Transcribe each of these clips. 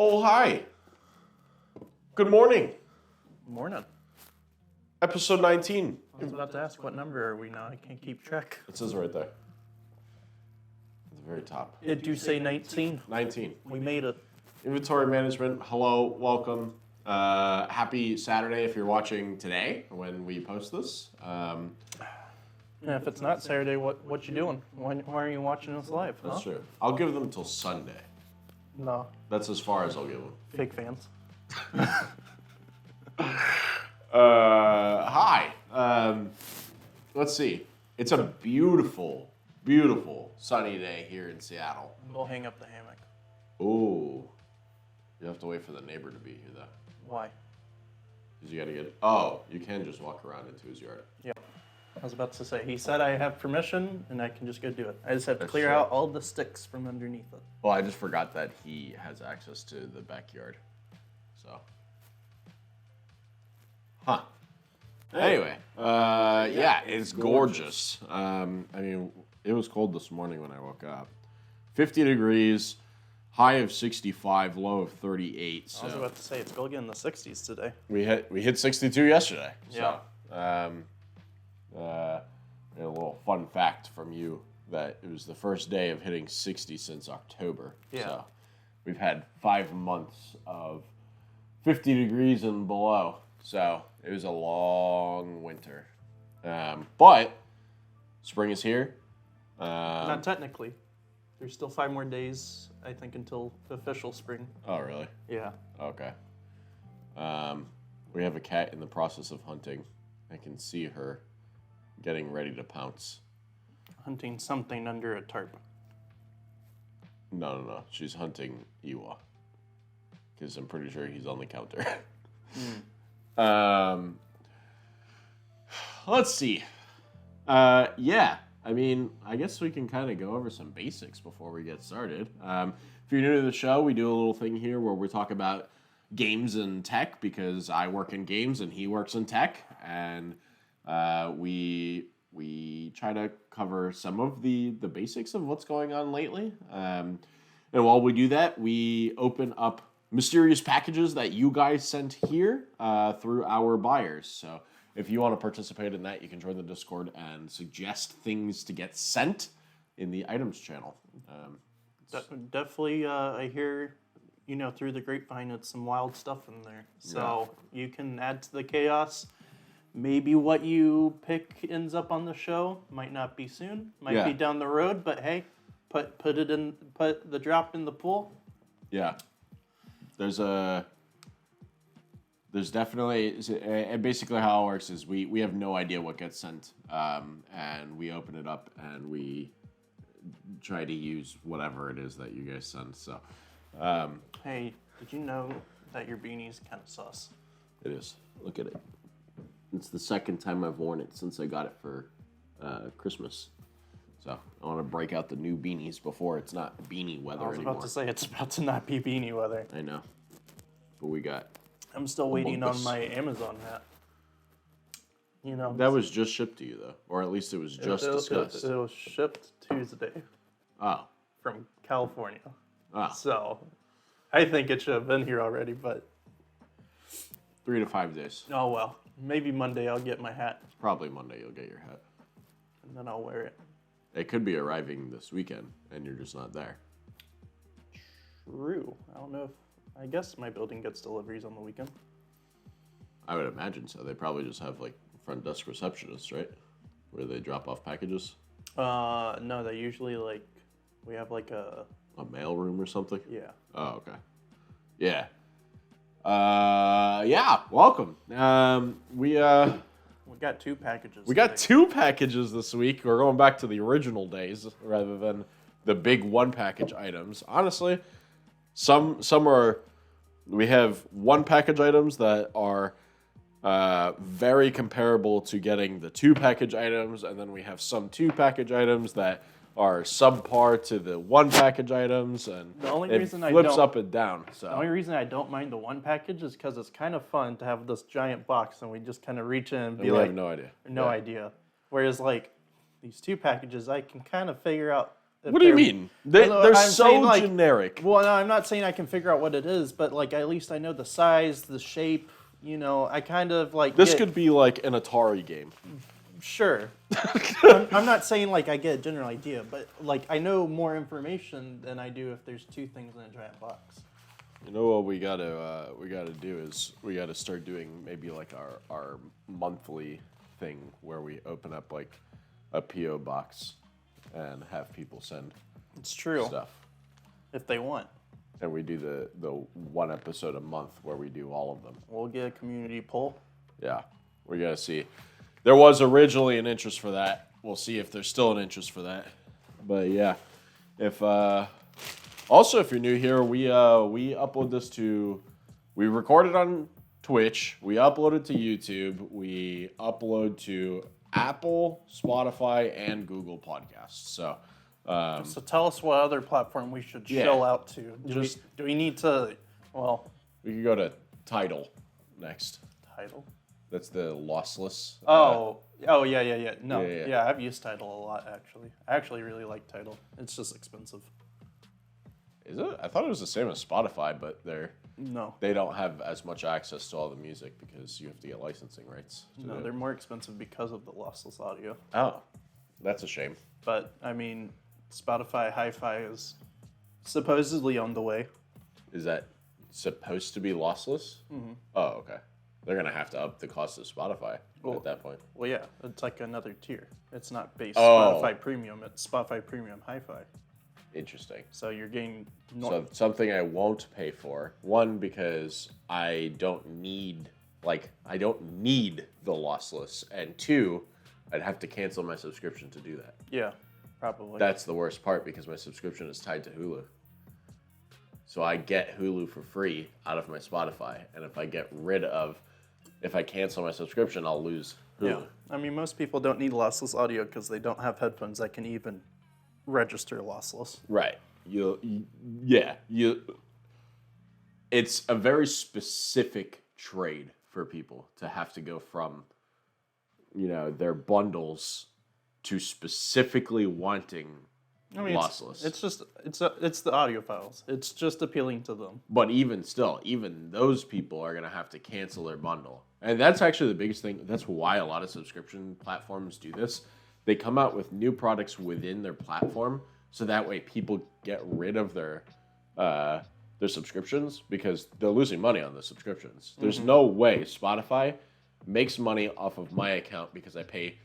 Oh, hi. Good morning. Morning. Episode 19. I was about to ask, what number are we now? I can't keep track. It says right there. At the very top. Did you say 19? 19. We made it. Inventory management. Hello, welcome. Happy Saturday if you're watching today when we post this. And if it's not Saturday, what you doing? Why are you watching us live? That's true. I'll give them till Sunday. No. That's as far as I'll give them. Fake fans. Hi. Let's see. It's a beautiful, beautiful sunny day here in Seattle. We'll hang up the hammock. Ooh. You have to wait for the neighbor to be here, though. Why? Because you got to get it. Oh, you can just walk around into his yard. Yeah. I was about to say, he said I have permission and I can just go do it. I just have to clear true. out all the sticks from underneath it. Well, I just forgot that he has access to the backyard. So. Huh. Anyway, yeah, it's gorgeous. I mean, it was cold this morning when I woke up. 50 degrees, high of 65, low of 38. So I was about to say, it's going to get in the 60s today. we hit 62 yesterday. Yeah. So, a little fun fact from you that it was the first day of hitting 60 since October. Yeah. So we've had 5 months of 50 degrees and below. So it was a long winter. But spring is here. Not technically. There's still 5 more days, I think, until the official spring. Oh, really? Yeah. Okay. We have a cat in the process of hunting. I can see her getting ready to pounce. Hunting something under a tarp. No. She's hunting Iwa. Because I'm pretty sure he's on the counter. Let's see. Yeah. I mean, I guess we can kind of go over some basics before we get started. If you're new to the show, we do a little thing here where we talk about games and tech because I work in games and he works in tech. And we try to cover some of the basics of what's going on lately. And while we do that, we open up mysterious packages that you guys sent here through our buyers. So if you want to participate in that, you can join the Discord and suggest things to get sent in the items channel. Definitely, I hear, through the grapevine, it's some wild stuff in there. So you can add to the chaos. Maybe what you pick ends up on the show. Might not be soon. Might be down the road. But hey, put the drop in the pool. Yeah. There's definitely, and basically how it works is we have no idea what gets sent, and we open it up and we try to use whatever it is that you guys send. So, Hey, did you know that your beanie's kind of sus? it is. Look at it. It's the second time I've worn it since I got it for Christmas. So I want to break out the new beanies before it's not beanie weather I was anymore. about to say it's about to not be beanie weather. I know, but we got. I'm still waiting on Olympus. my Amazon hat. That was just shipped to you though, or at least it was just discussed. It was shipped Tuesday Oh. from California. Ah. So I think it should have been here already, but 3 to 5 days. oh well. Maybe Monday I'll get my hat Probably Monday you'll get your hat. and then I'll wear it. It could be arriving this weekend, and you're just not there. True. I don't know if I guess my building gets deliveries on the weekend. I would imagine so. They probably just have like front desk receptionists, right? Where they drop off packages. No, they usually we have a mail room or something. yeah. Oh, okay. Yeah. Yeah. Welcome. We got 2 packages. We got 2 packages this week. We're going back to the original days rather than the big 1 package items. Honestly, some are. We have 1 package items that are very comparable to getting the 2 package items, and then we have some 2 package items that are subpar to the 1 package items, and The only it reason I flips don't- up and down. So The only reason I don't mind the 1 package is because it's kind of fun to have this giant box and we just kind of reach in and be we like, have no idea. no idea. Whereas these 2 packages, I can kind of figure out What do you mean? They're so generic. Well, no, I'm not saying I can figure out what it is, but like at least I know the size, the shape. I kind of like. This could be like an Atari game. Sure. I'm not saying like I get a general idea, but like I know more information than I do if there's two things in a giant box. You know what we gotta do is we gotta start doing maybe like our monthly thing where we open up like a PO box and have people send It's true. stuff. If they want. And we do the one episode a month where we do all of them. We'll get a community poll. Yeah, we gotta see. There was originally an interest for that. We'll see if there's still an interest for that. But yeah, if also if you're new here, we upload this to. We record it on Twitch. We upload it to YouTube. We upload to Apple, Spotify, and Google Podcasts. So. So tell us what other platform we should shell out to. Do we need to? Well, we can go to Tidal next. Tidal. That's the lossless. Yeah. No, Yeah. I've used Tidal a lot actually. I actually really like Tidal. It's just expensive. Is it? I thought it was the same as Spotify, but No. they don't have as much access to all the music because you have to get licensing rights. No, they're more expensive because of the lossless audio. Oh, that's a shame. But I mean, Spotify Hi-Fi is supposedly on the way. Is that supposed to be lossless? Mm-hmm. Oh, okay. They're gonna have to up the cost of Spotify at that point. Well, yeah, it's like another tier. It's not base Oh. Spotify Premium. It's Spotify Premium Hi-Fi. Interesting. So you're getting So something I won't pay for. One, because I don't need the lossless, and two, I'd have to cancel my subscription to do that. Yeah, probably. That's the worst part because my subscription is tied to Hulu. So I get Hulu for free out of my Spotify, and if I cancel my subscription, I'll lose Hulu. Yeah, I mean, most people don't need lossless audio because they don't have headphones that can even register lossless. Right. It's a very specific trade for people to have to go from, their bundles to specifically wanting lossless. It's the audio files. It's just appealing to them. But even still, even those people are going to have to cancel their bundle. And that's actually the biggest thing. That's why a lot of subscription platforms do this. They come out with new products within their platform, so that way people get rid of their subscriptions because they're losing money on the subscriptions. There's no way Spotify makes money off of my account because I pay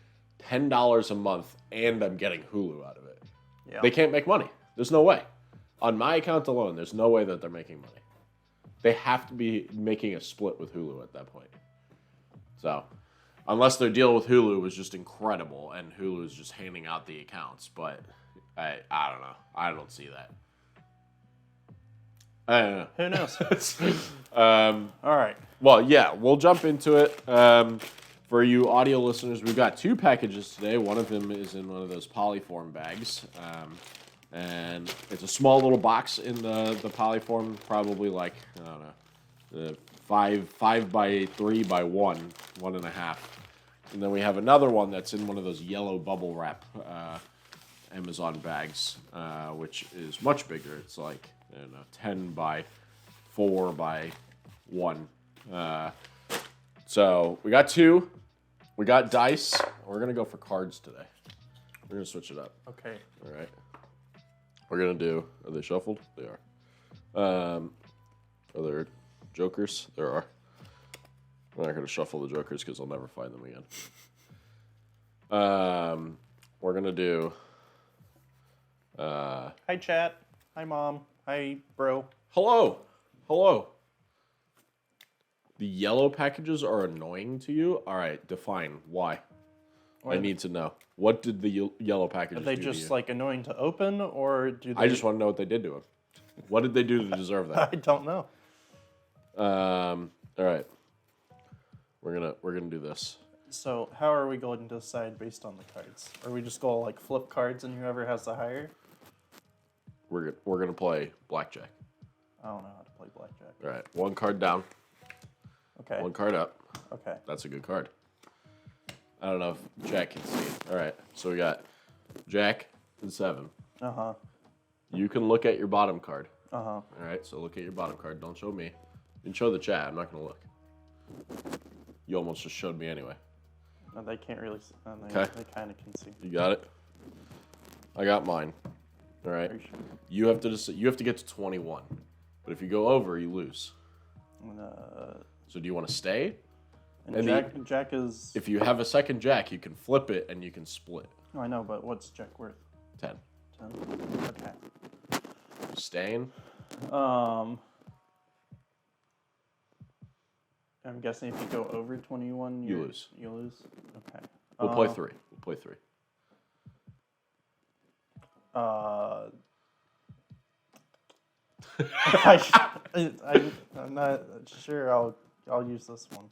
$10 a month and I'm getting Hulu out of it. Yeah. They can't make money. There's no way. On my account alone, there's no way that they're making money. They have to be making a split with Hulu at that point. So, unless their deal with Hulu was just incredible and Hulu is just handing out the accounts, but I don't know. I don't see that. I don't know. Who knows? All right. Well, yeah, we'll jump into it. For you audio listeners, we've got two packages today. One of them is in one of those polyform bags. And it's a small little box in the polyform, probably like, I don't know, 5 by 3 by 1.5. And then we have another one that's in one of those yellow bubble wrap Amazon bags, which is much bigger. It's like, 10 by 4 by 1. So we got two. We got dice. We're going to go for cards today. We're going to switch it up. Okay. All right. We're going to do... Are they shuffled? They are. Are there jokers? There are. I'm not going to shuffle the jokers because I'll never find them again. We're going to do... Hi, chat. Hi, mom. Hi, bro. Hello. The yellow packages are annoying to you? All right, define why. I need to know. What did the yellow packages do Are they to just you? like annoying to open, or do they... I just want to know what they did to him. What did they do to deserve that? I don't know. All right. We're gonna do this. So how are we going to decide based on the cards? Are we just going to like flip cards and whoever has the higher? We're gonna play blackjack. I don't know how to play blackjack. All right. One card down. Okay. One card up. Okay. That's a good card. I don't know if Jack can see it. All right. So we got Jack and 7. Uh-huh. You can look at your bottom card. Uh-huh. All right, so look at your bottom card. Don't show me. You can show the chat. I'm not going to look. You almost just showed me anyway. No, they can't really see. Okay. They kind of can see. You got it? I got mine. All right. Are you sure? You have to get to 21. But if you go over, you lose. So do you want to stay? And Jack is... If you have a second Jack, you can flip it and you can split. Oh, I know, but what's Jack worth? 10. 10? Okay. Staying? I'm guessing if you go over 21, you lose. You lose? Okay. We'll play 3. We'll play 3. I'm not sure I'll use this one.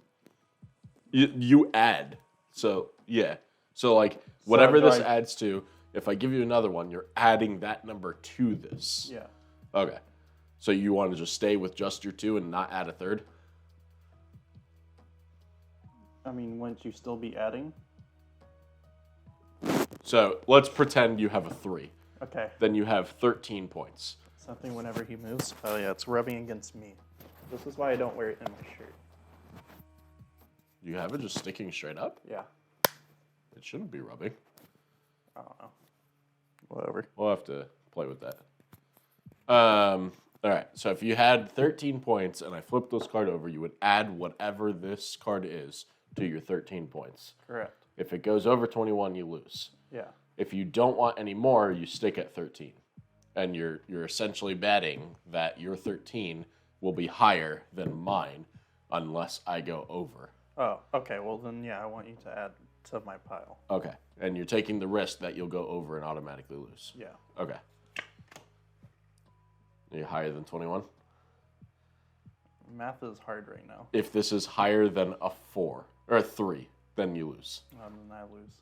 You add. So, yeah. So, like, whatever this adds to, if I give you another one, you're adding that number to this. Yeah. Okay. So you want to just stay with just your 2 and not add a third? I mean, wouldn't you still be adding? So let's pretend you have a 3. Okay. Then you have 13 points. Something whenever he moves. Oh yeah, it's rubbing against me. This is why I don't wear it in my shirt. You have it just sticking straight up? Yeah. It shouldn't be rubbing. I don't know. Whatever. We'll have to play with that. All right. So if you had 13 points and I flipped this card over, you would add whatever this card is to your 13 points. Correct. If it goes over 21, you lose. Yeah. If you don't want any more, you stick at 13. And you're essentially betting that your 13 will be higher than mine unless I go over. Oh, okay. Well, then, yeah, I want you to add to my pile. Okay. And you're taking the risk that you'll go over and automatically lose. Yeah. Okay. Are you higher than 21? Math is hard right now. If this is higher than a 4 or a 3, then you lose. Then I lose.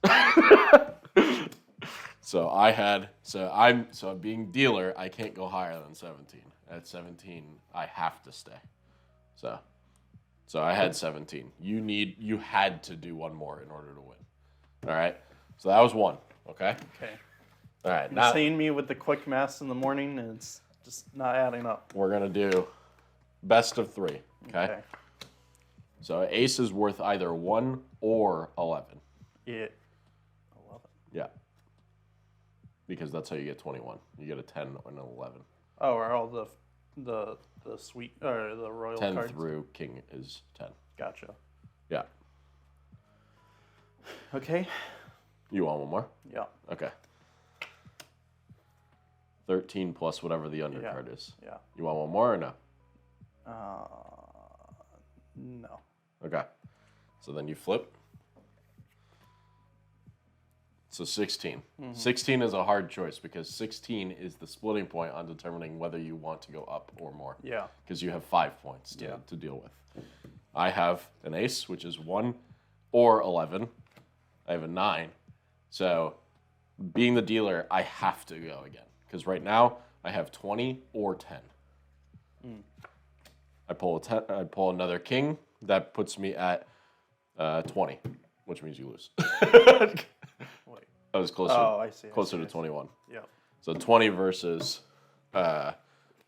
So being dealer, I can't go higher than 17. At 17, I have to stay. So I had 17. You had to do one more in order to win. All right. So that was 1. Okay. Okay. All right. You're seeing me with the quick maths in the morning, and it's just not adding up. We're gonna do best of 3. Okay. So ace is worth either 1 or 11. Yeah. 11. Yeah. Because that's how you get 21. You get a 10 and an 11. Oh, are all the sweet or the royal 10 cards? through king is 10. Gotcha. Yeah. Okay. You want one more? Yeah. Okay. 13 plus whatever the undercard is. Yeah. You want one more or no? No. Okay. So then you flip. So 16. 16 is a hard choice because 16 is the splitting point on determining whether you want to go up or more. Yeah. Because you have 5 points to deal with. I have an ace, which is 1 or 11. I have a 9. So being the dealer, I have to go again. Because right now, I have 20 or 10. I pull a 10. I pull another king. That puts me at 20, which means you lose. Wait. I was closer. Oh, I see. Closer to 21. Yeah. So 20 versus, what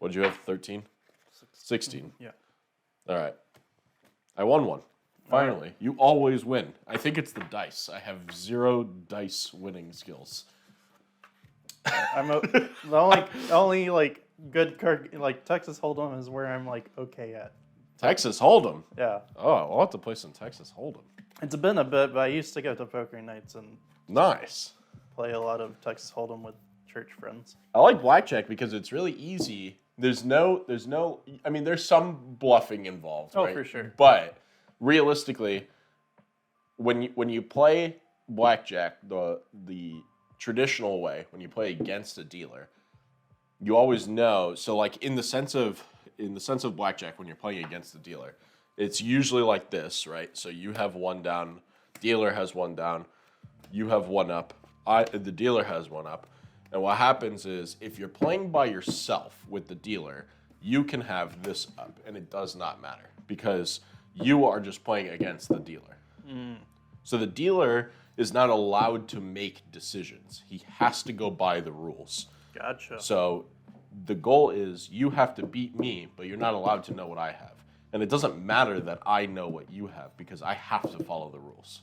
did you have? 13? 16. Yeah. All right. I won one. Finally. Right. You always win. I think it's the dice. I have 0 dice winning skills. I'm the only like good card like Texas Hold'em is where I'm like okay at. Texas Hold'em? Yeah. Oh, I'll have to play some Texas Hold'em. It's been a bit, but I used to go to poker nights and nice. Play a lot of Texas Hold'em with church friends. I like blackjack because it's really easy. There's no I mean there's some bluffing involved, oh, right? For sure. But realistically when you play blackjack the traditional way, when you play against a dealer, you always know. So like in the sense of blackjack, when you're playing against the dealer, it's usually like this, right? So you have 1 down, dealer has 1 down, you have 1 up, the dealer has 1 up. And what happens is if you're playing by yourself with the dealer, you can have this up and it does not matter because you are just playing against the dealer. So the dealer is not allowed to make decisions. He has to go by the rules. Gotcha. So the goal is you have to beat me, but you're not allowed to know what I have. And it doesn't matter that I know what you have because I have to follow the rules.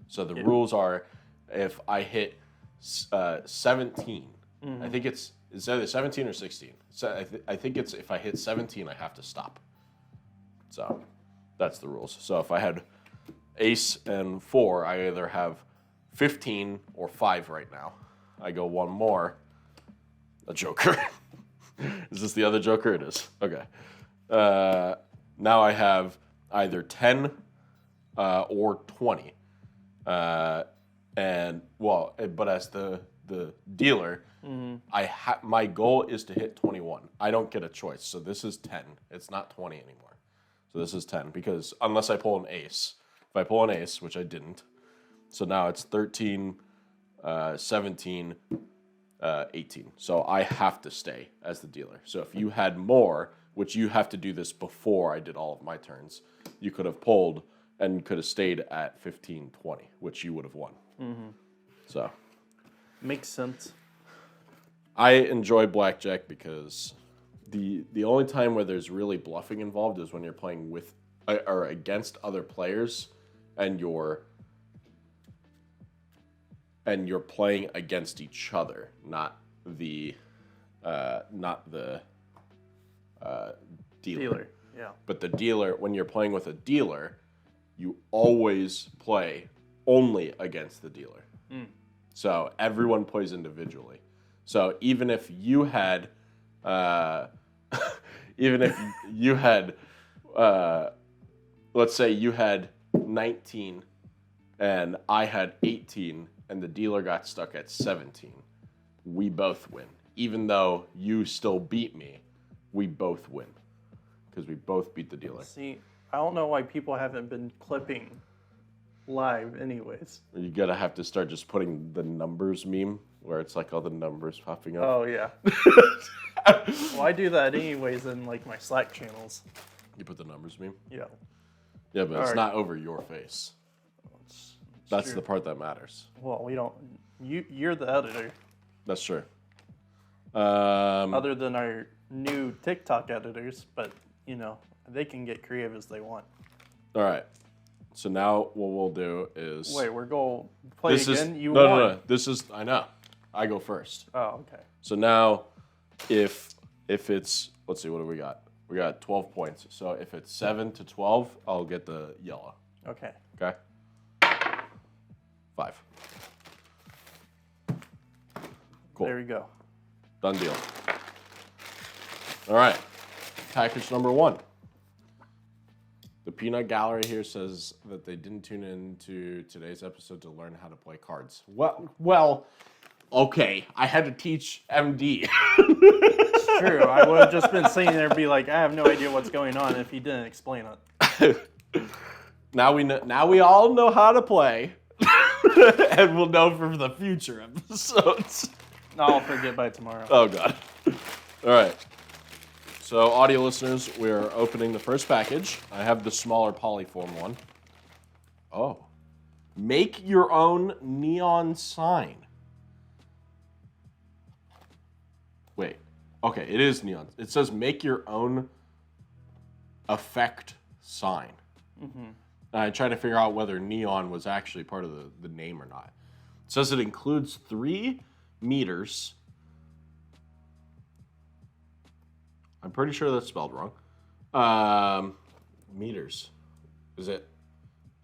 So the rules are if I hit 17, I think it's either 17 or 16. So I think it's if I hit 17, I have to stop. So that's the rules. So if I had ace and 4, I either have 15 or 5 right now. I go one more. A joker. Is this the other joker? It is. Okay. Now I have either 10 or 20. But as the dealer, my goal is to hit 21. I don't get a choice. So this is 10. It's not 20 anymore. So this is 10 because unless I pull an ace. If I pull an ace, which I didn't. So now it's 13, 17, 18. So I have to stay as the dealer. So if you had more, which you have to do this before I did all of my turns, you could have pulled and could have stayed at 15, 20, which you would have won. So makes sense. I enjoy blackjack because the only time where there's really bluffing involved is when you're playing with or against other players and you're playing against each other, not the dealer. Yeah. But the dealer, when you're playing with a dealer, you always play only against the dealer. So everyone plays individually. So even if you had, let's say you had 19 and I had 18 and the dealer got stuck at 17, we both win. Even though you still beat me, we both win because we both beat the dealer. See, I don't know why people haven't been clipping live anyways. You gotta have to start just putting the numbers meme where it's like all the numbers popping up. Oh, yeah. Well, I do that anyways in like my Slack channels. You put the numbers meme? Yeah. Yeah, but it's Alright. not over your face. That's true. the part that matters. Well, we don't. You're the editor. That's true. Other than our new TikTok editors, but they can get creative as they want. All right. So now what we'll do is Wait, we're going to play again? You no, won. no. This is I know. I go first. Oh, okay. So now if it's let's see, what do we got? We got 12 points. So if it's 7 to 12, I'll get the yellow. Okay. Okay? 5. Cool. There we go. Done deal. All right. Package number 1. The Peanut Gallery here says that they didn't tune in to today's episode to learn how to play cards. Well, okay. I had to teach MD. It's true. I would have just been sitting there and be like, I have no idea what's going on if he didn't explain it. Now we know. Now we all know how to play, and we'll know for the future episodes. I'll forget by tomorrow. Oh God! All right. So, audio listeners, we are opening the first package. I have the smaller polyform one. Oh, make your own neon sign. Wait. Okay, it is neon. It says make your own effect sign. I tried to figure out whether neon was actually part of the name or not. It says it includes 3 meters. I'm pretty sure that's spelled wrong. Meters. Is it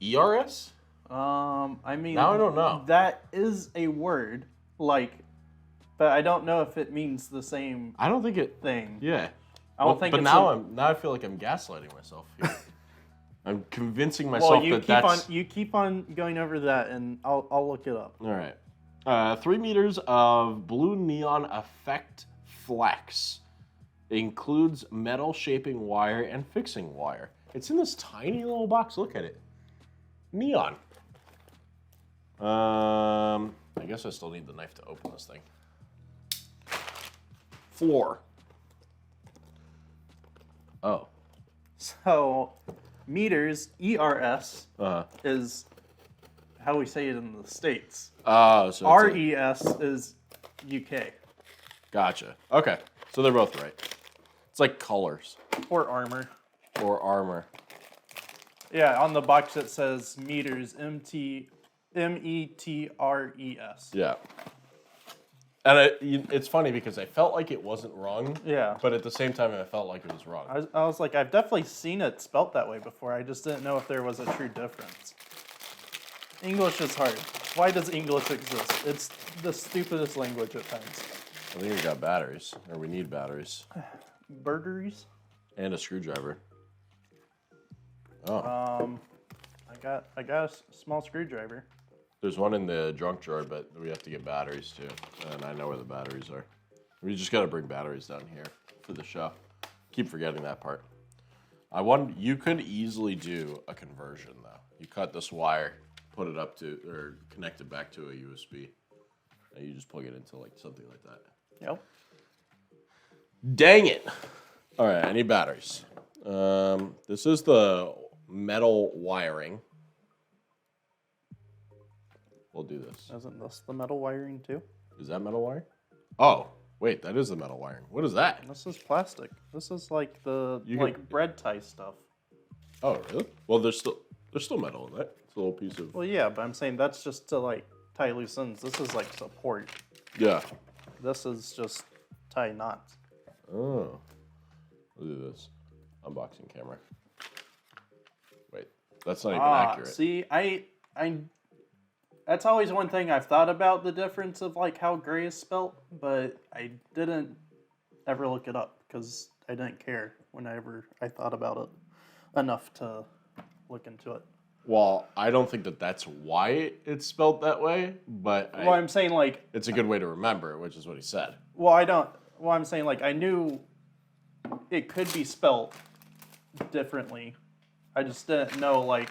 ERS? I mean, Now I don't know. That is a word, but I don't know if it means the same I don't think it. thing. Yeah. I don't think But it's now I feel like I'm gaslighting myself here. I'm convincing myself Well, you that keep that's. on you keep on going over that, and I'll look it up. All right. 3 meters of blue neon effect flex. It includes metal shaping wire and fixing wire. It's in this tiny little box. Look at it. Neon. I guess I still need the knife to open this thing. 4. Oh. So, meters, ERS, Uh-huh. is how we say it in the States. Oh, so it's RES is UK. Gotcha. Okay. So they're both right. It's like colors. Or armor. Or armor. Yeah, on the box it says meters, METRES. Yeah. And it's funny because I felt like it wasn't wrong. Yeah. But at the same time, I felt like it was wrong. I was like, I've definitely seen it spelt that way before. I just didn't know if there was a true difference. English is hard. Why does English exist? It's the stupidest language at times. I think we got batteries. Or we need batteries. Burgeries? And a screwdriver. Oh. I got a small screwdriver. There's one in the junk drawer, but we have to get batteries too. And I know where the batteries are. We just got to bring batteries down here for the show. Keep forgetting that part. You could easily do a conversion though. You cut this wire, put it up to, or connect it back to a USB. And you just plug it into like something like that. Yep. Dang it. All right, I need batteries. This is the metal wiring. We'll do this. Isn't this the metal wiring too? Is that metal wiring? Oh, wait, that is the metal wiring. What is that? This is plastic. This is like the bread tie stuff. Oh, really? Well, there's still metal in that. It's a little piece of. Well, yeah, but I'm saying that's just to like tie loose ends. This is like support. Yeah. This is just tie knots. Oh. Look at this. Unboxing camera. Wait, that's not even accurate. See, I that's always one thing I've thought about, the difference of like how gray is spelt, but I didn't ever look it up because I didn't care whenever I thought about it enough to look into it. Well, I don't think that's why it's spelled that way, but I'm saying like it's a good way to remember, which is what he said. I'm saying like I knew it could be spelled differently. I just didn't know like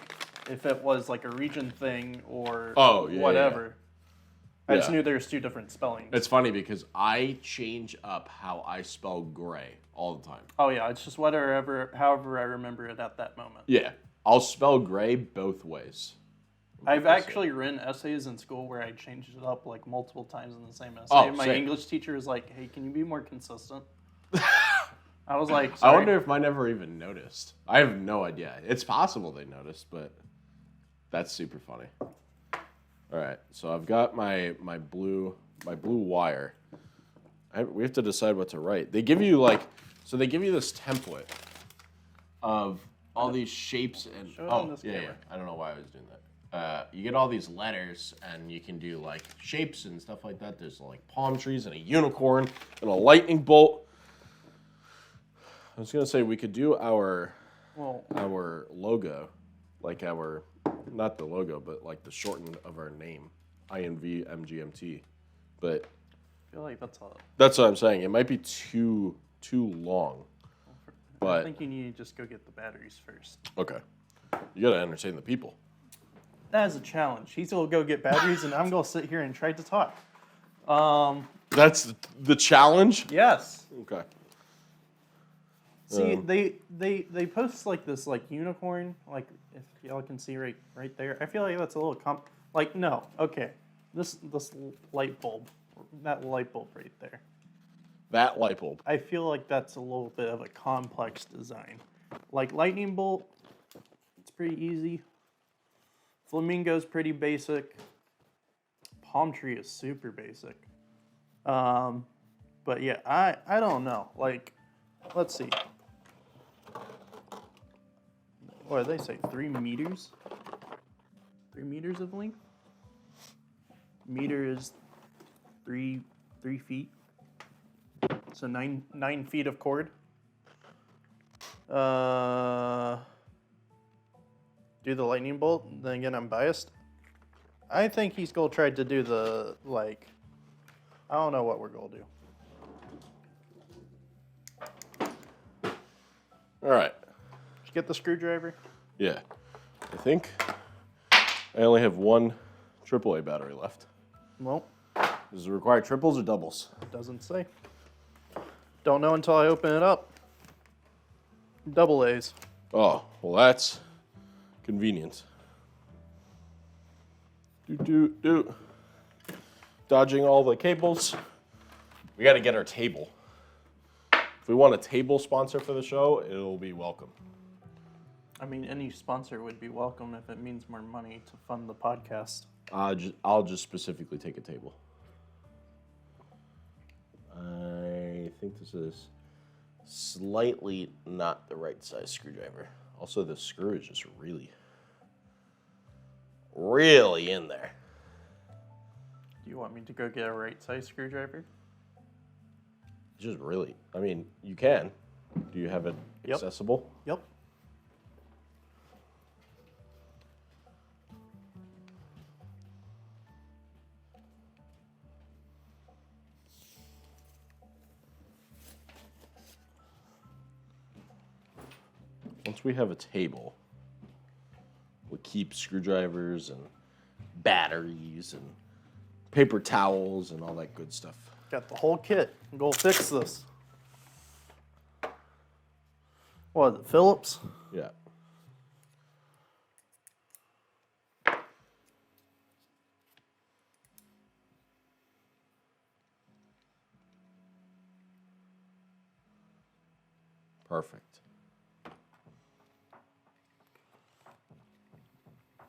if it was like a region thing or whatever. Yeah. I just knew there's two different spellings. It's funny because I change up how I spell gray all the time. Oh yeah, it's just however I remember it at that moment. Yeah, I'll spell gray both ways. I've actually written essays in school where I changed it up like multiple times in the same essay. Oh, My same. English teacher was like, "Hey, can you be more consistent?" I was like, sorry. I wonder if mine ever even noticed. I have no idea. It's possible they noticed, but that's super funny. All right, so I've got my blue wire. We have to decide what to write. They give you they give you this template of all these shapes and yeah. I don't know why I was doing that. You get all these letters and you can do like shapes and stuff like that. There's like palm trees and a unicorn and a lightning bolt. I was gonna say we could do our logo, like not the logo, but like the shortened of our name, INVMGMT. But I feel like that's what I'm saying. It might be too long. But I think you need to just go get the batteries first. Okay, you gotta entertain the people. That is a challenge. He's gonna go get batteries, and I'm gonna sit here and try to talk. That's the challenge. Yes. Okay. See, they post like this like unicorn, like if y'all can see right there. I feel like that's a little no. Okay, this light bulb, that light bulb right there. That light bulb. I feel like that's a little bit of a complex design. Like lightning bolt, it's pretty easy. Flamingo's pretty basic. Palm tree is super basic. But yeah, I don't know. Like, let's see. What did they say? 3 meters? 3 meters of length? Meter is 3 feet. So 9 feet of cord. Do the lightning bolt. Then again, I'm biased. I think he's gonna try to do the like. I don't know what we're gonna do. All right. Did you get the screwdriver? Yeah. I think I only have one AAA battery left. Well, Does it require triples or doubles? doesn't say. Don't know until I open it up. Double A's. Oh, well, that's convenient. Do. Dodging all the cables. We got to get our table. If we want a table sponsor for the show, it'll be welcome. I mean, any sponsor would be welcome if it means more money to fund the podcast. I'll just specifically take a table. I think this is slightly not the right size screwdriver. Also, the screw is just really in there. Do you want me to go get a right size screwdriver? Just really. I mean, you can. Do you have it accessible? Yep. Once we have a table, we'll keep screwdrivers and batteries and paper towels and all that good stuff. Got the whole kit. Go fix this. What is it, Phillips? Yeah. Perfect.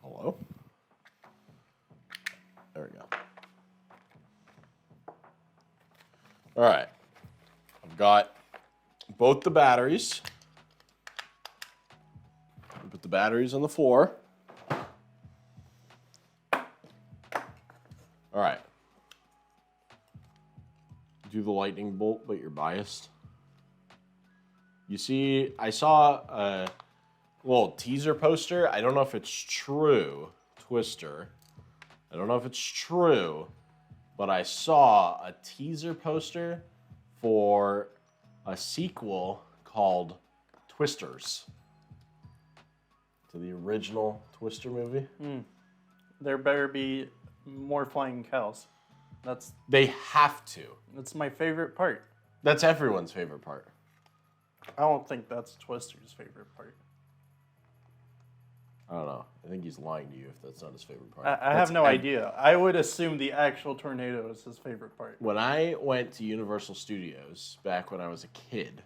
Hello? There we go. All right. I've got both the batteries. Put the batteries on the floor. All right. Do the lightning bolt, but you're biased. You see, I saw a little teaser poster. I don't know if it's true, Twister. I don't know if it's true, but I saw a teaser poster for a sequel called Twisters to the original Twister movie. There better be more flying cows. They have to. That's my favorite part. That's everyone's favorite part. I don't think that's Twister's favorite part. I don't know. I think he's lying to you if that's not his favorite part. I have no idea. I would assume the actual tornado is his favorite part. When I went to Universal Studios back when I was a kid,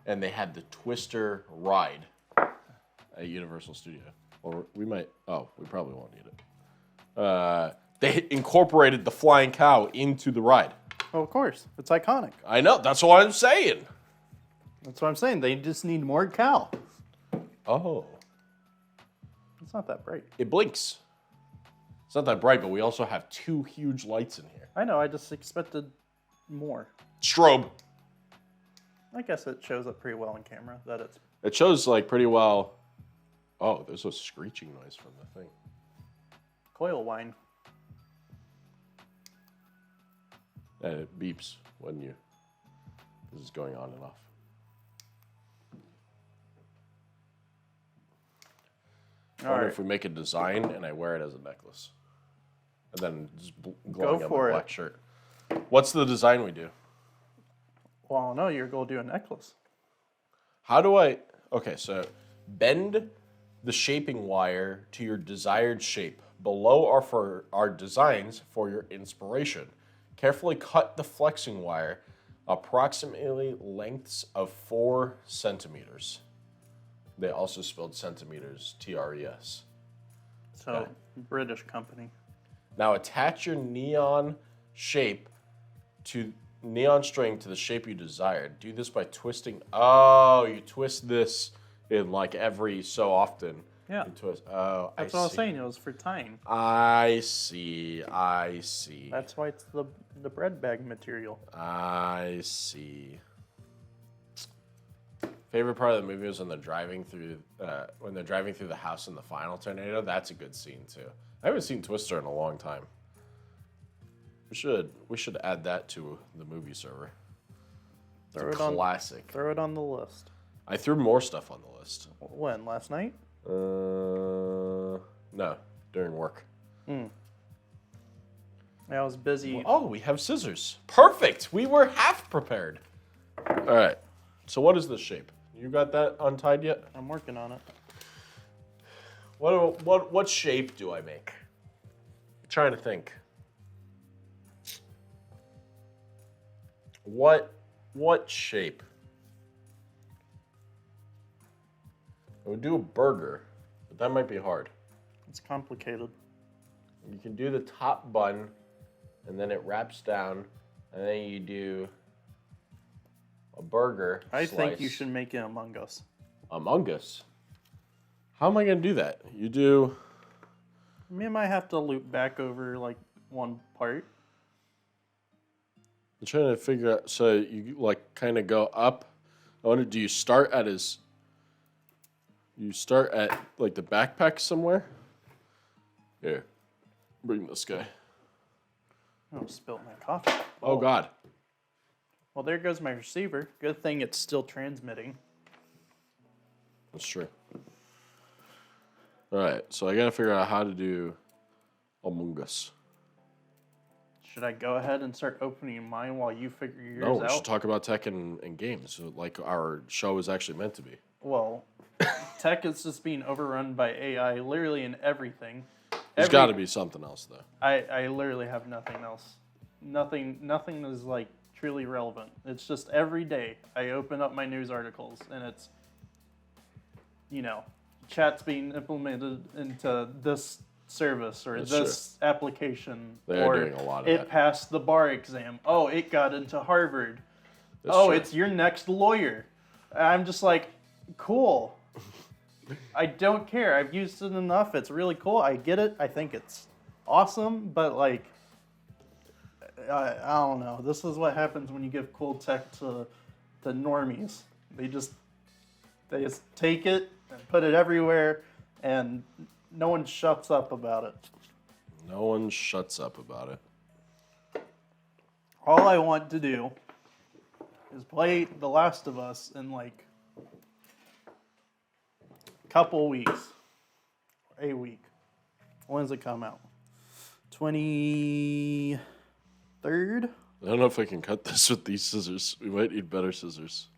and they had the Twister ride at Universal Studio, or we probably won't need it. They incorporated the flying cow into the ride. Oh, of course. It's iconic. I know. That's what I'm saying. That's what I'm saying. They just need more cow. Oh. It's not that bright. It blinks. It's not that bright, but we also have two huge lights in here. I know. I just expected more. Strobe. I guess it shows up pretty well on camera that it's... It shows like pretty well. Oh, there's a screeching noise from the thing. Coil wine. And it beeps when this is going on and off. I wonder if we make a design and I wear it as a necklace. And then just glowing on my black shirt. What's the design we do? Well, I don't know. You're going to do a necklace. How do I... Okay, so bend the shaping wire to your desired shape. Below are for our designs for your inspiration. Carefully cut the flexing wire approximately lengths of 4 centimeters. They also spelled centimeters, T-R-E-S. So, Okay. British company. Now attach your neon string to the shape you desired. Do this by twisting. Oh, you twist this in like every so often. Yeah. You twist. Oh, That's what I was saying. It was for tying. I see. That's why it's the bread bag material. I see. Favorite part of the movie was when they're driving through the house in the final tornado. That's a good scene too. I haven't seen Twister in a long time. We should add that to the movie server. It's a classic. Throw it on the list. I threw more stuff on the list. When? Last night? No, during work. I was busy. Oh, we have scissors. Perfect. We were half prepared. All right. So what is this shape? You got that untied yet? I'm working on it. What shape do I make? I'm trying to think. What shape? I would do a burger, but that might be hard. It's complicated. You can do the top bun, and then it wraps down, and then you do a burger I slice. think you should make it Among Us. Among Us? How am I going to do that? You do... We might have to loop back over like one part. I'm trying to figure out, so you like kind of go up. I wonder, do you start at his... You start at like the backpack somewhere? Here, bring this guy. Oh, spilled my coffee. Oh God. Well, there goes my receiver. Good thing it's still transmitting. That's true. All right, so I got to figure out how to do Among Us. Should I go ahead and start opening mine while you figure yours No, out? we should talk about tech and games, like our show is actually meant to be. Well, tech is just being overrun by AI literally in everything. There's got to be something else, though. I literally have nothing else. Nothing is like truly relevant. It's just every day I open up my news articles and it's, chat's being implemented into this service or That's this application. They are or doing a lot of it that. passed the bar exam. Oh, it got into Harvard. That's oh, true. it's your next lawyer. I'm just like, cool. I don't care. I've used it enough. It's really cool. I get it. I think it's awesome. But like, I don't know. This is what happens when you give cool tech to normies. They just take it and put it everywhere, and no one shuts up about it. No one shuts up about it. All I want to do is play The Last of Us in like couple weeks. A week. When does it come out? 23rd? I don't know if I can cut this with these scissors. We might need better scissors.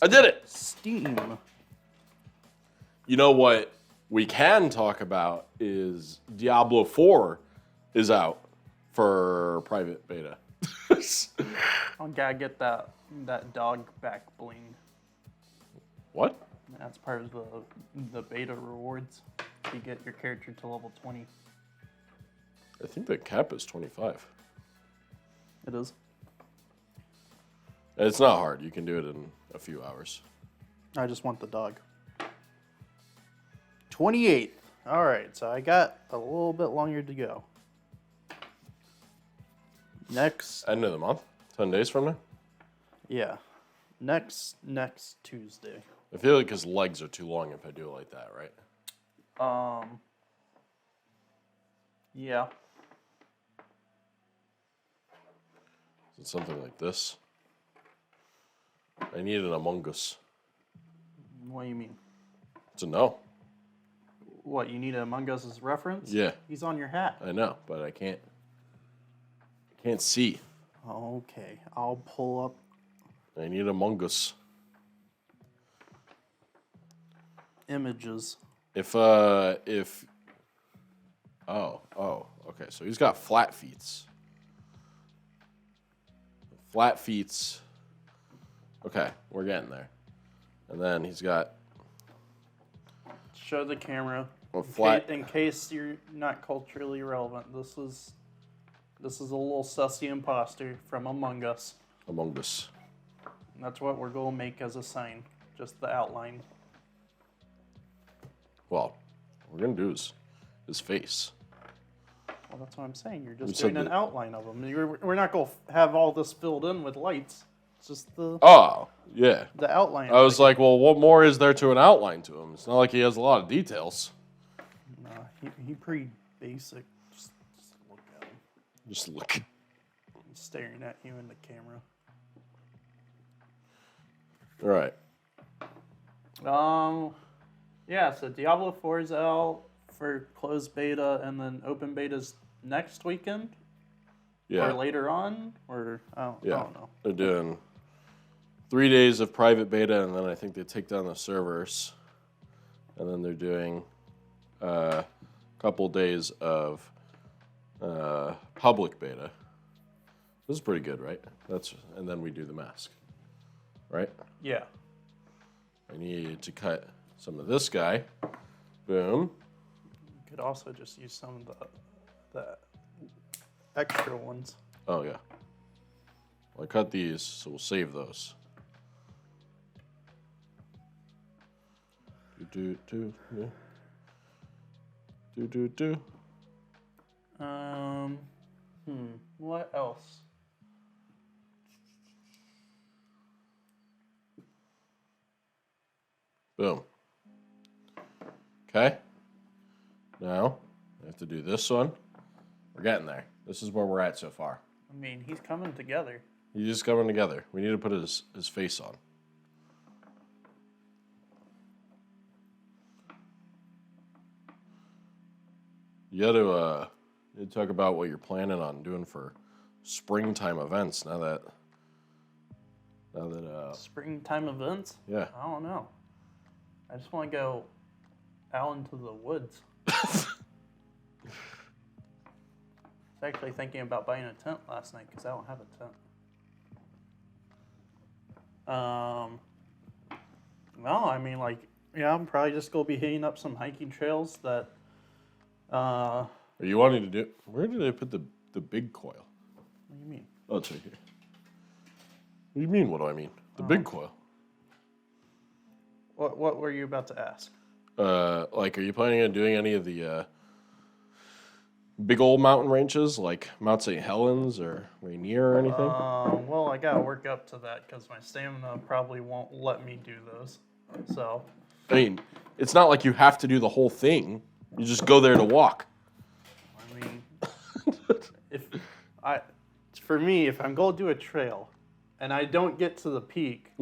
I did it! Steam. You know what we can talk about is Diablo 4 is out for private beta. I gotta get that dog back bling. What? That's part of the beta rewards. You get your character to level 20. I think the cap is 25. It is. And it's not hard. You can do it in a few hours. I just want the dog. 28th. All right, so I got a little bit longer to go. Next, End of the month? 10 days from now? yeah, next Tuesday. I feel like his legs are too long if I do it like that, right? Yeah. Is it something like this? I need an Among Us. What do you mean? To know. What, you need a Among Us as reference? Yeah, He's on your hat. I know, but I can't see. Okay, I'll pull up. I need Among Us. Images. Oh, okay. So he's got flat feet. Flat feet. Okay, we're getting there. And then he's got Show the camera. a flat. In case you're not culturally relevant, this is a Lil Sussy imposter from Among Us. Among Us. And that's what we're going to make as a sign. Just the outline. Well, what we're gonna do is his face. Well, that's what I'm saying. You're We just said doing an that- outline of them. We're not going to have all this filled in with lights. It's just the Oh, yeah. outline. I was like, well, what more is there to an outline to him? It's not like he has a lot of details. Nah, he pretty basic. Just look at him. Just look. He's staring at you in the camera. All right. Yeah, so Diablo 4 is out for closed beta, and then open beta's next weekend? Yeah. Or later on? Or, I don't know. They're doing 3 days of private beta, and then I think they take down the servers. And then they're doing couple days of public beta. This is pretty good, right? And then we do the mask, right? Yeah. I need to cut some of this guy. Boom. You could also just use some of the extra ones. Oh, yeah. Well, I cut these, so we'll save those. Do. What else? Boom. Okay. Now, I have to do this one. We're getting there. This is where we're at so far. I mean, he's coming together. He's just coming together. We need to put his face on. You got to talk about what you're planning on doing for springtime events now that Springtime events? Yeah. I don't know. I just want to go out into the woods. I was actually thinking about buying a tent last night because I don't have a tent. No, I mean, like, yeah, I'm probably just going to be hitting up some hiking trails that... Are you wanting to do... Where did I put the big coil? What do you mean? Oh, it's right here. What do you mean, what do I mean? The big coil. What were you about to ask? Like, are you planning on doing any of the big old mountain ranges, like Mount St. Helens or Rainier or anything? Well, I gotta work up to that because my stamina probably won't let me do those. So. I mean, it's not like you have to do the whole thing. You just go there to walk. I mean, for me, if I'm going to do a trail and I don't get to the peak,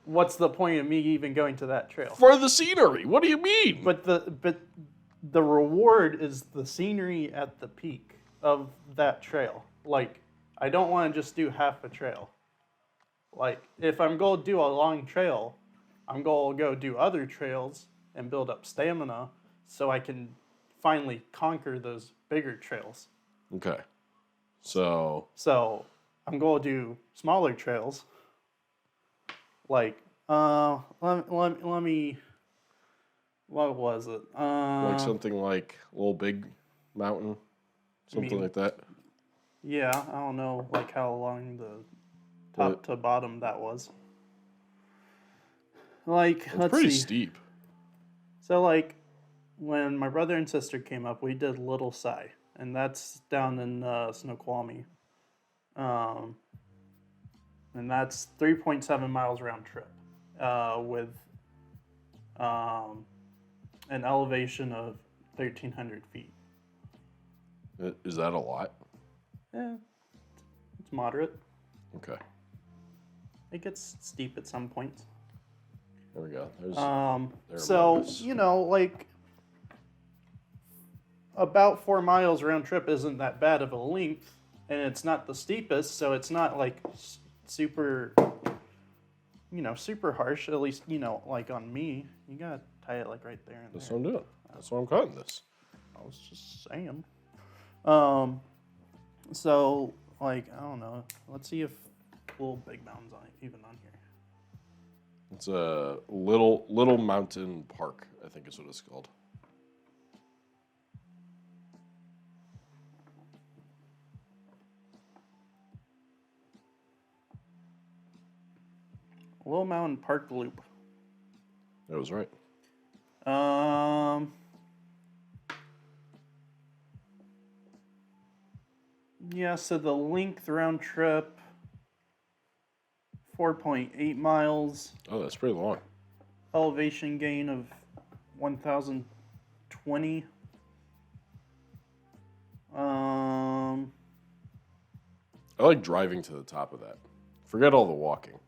what's the point of me even going to that trail? For the scenery. What do you mean? But the reward is the scenery at the peak of that trail. Like, I don't want to just do half a trail. Like, if I'm going to do a long trail, I'm going to go do other trails and build up stamina so I can finally conquer those bigger trails. Okay. So I'm going to do smaller trails. Like, let me, what was it? like something like Little Big Mountain, something like that. Yeah, I don't know, like how long the top to bottom that was. Like, It's let's pretty see. steep. So, like, when my brother and sister came up, we did Lil Sussy, and that's down in Snoqualmie. And that's 3.7 miles round trip with an elevation of 1,300 feet. Is that a lot? Yeah, it's moderate. Okay. It gets steep at some points. There we go. So, you know, like, about 4 miles round trip isn't that bad of a length, and it's not the steepest, so it's not, like, super, you know, super harsh, at least, you know, like on me. You gotta tie it, like, right there and That's there. what I'm doing. That's why I'm cutting this. I was just saying. So, like, I don't know. Let's see if Little Big Mountain's even on here. It's a little mountain park, I think is what it's called. Little Mountain Park Loop. That was right. Yeah, so the length round trip, 4.8 miles. Oh, that's pretty long. Elevation gain of 1,020. I like driving to the top of that. Forget all the walking.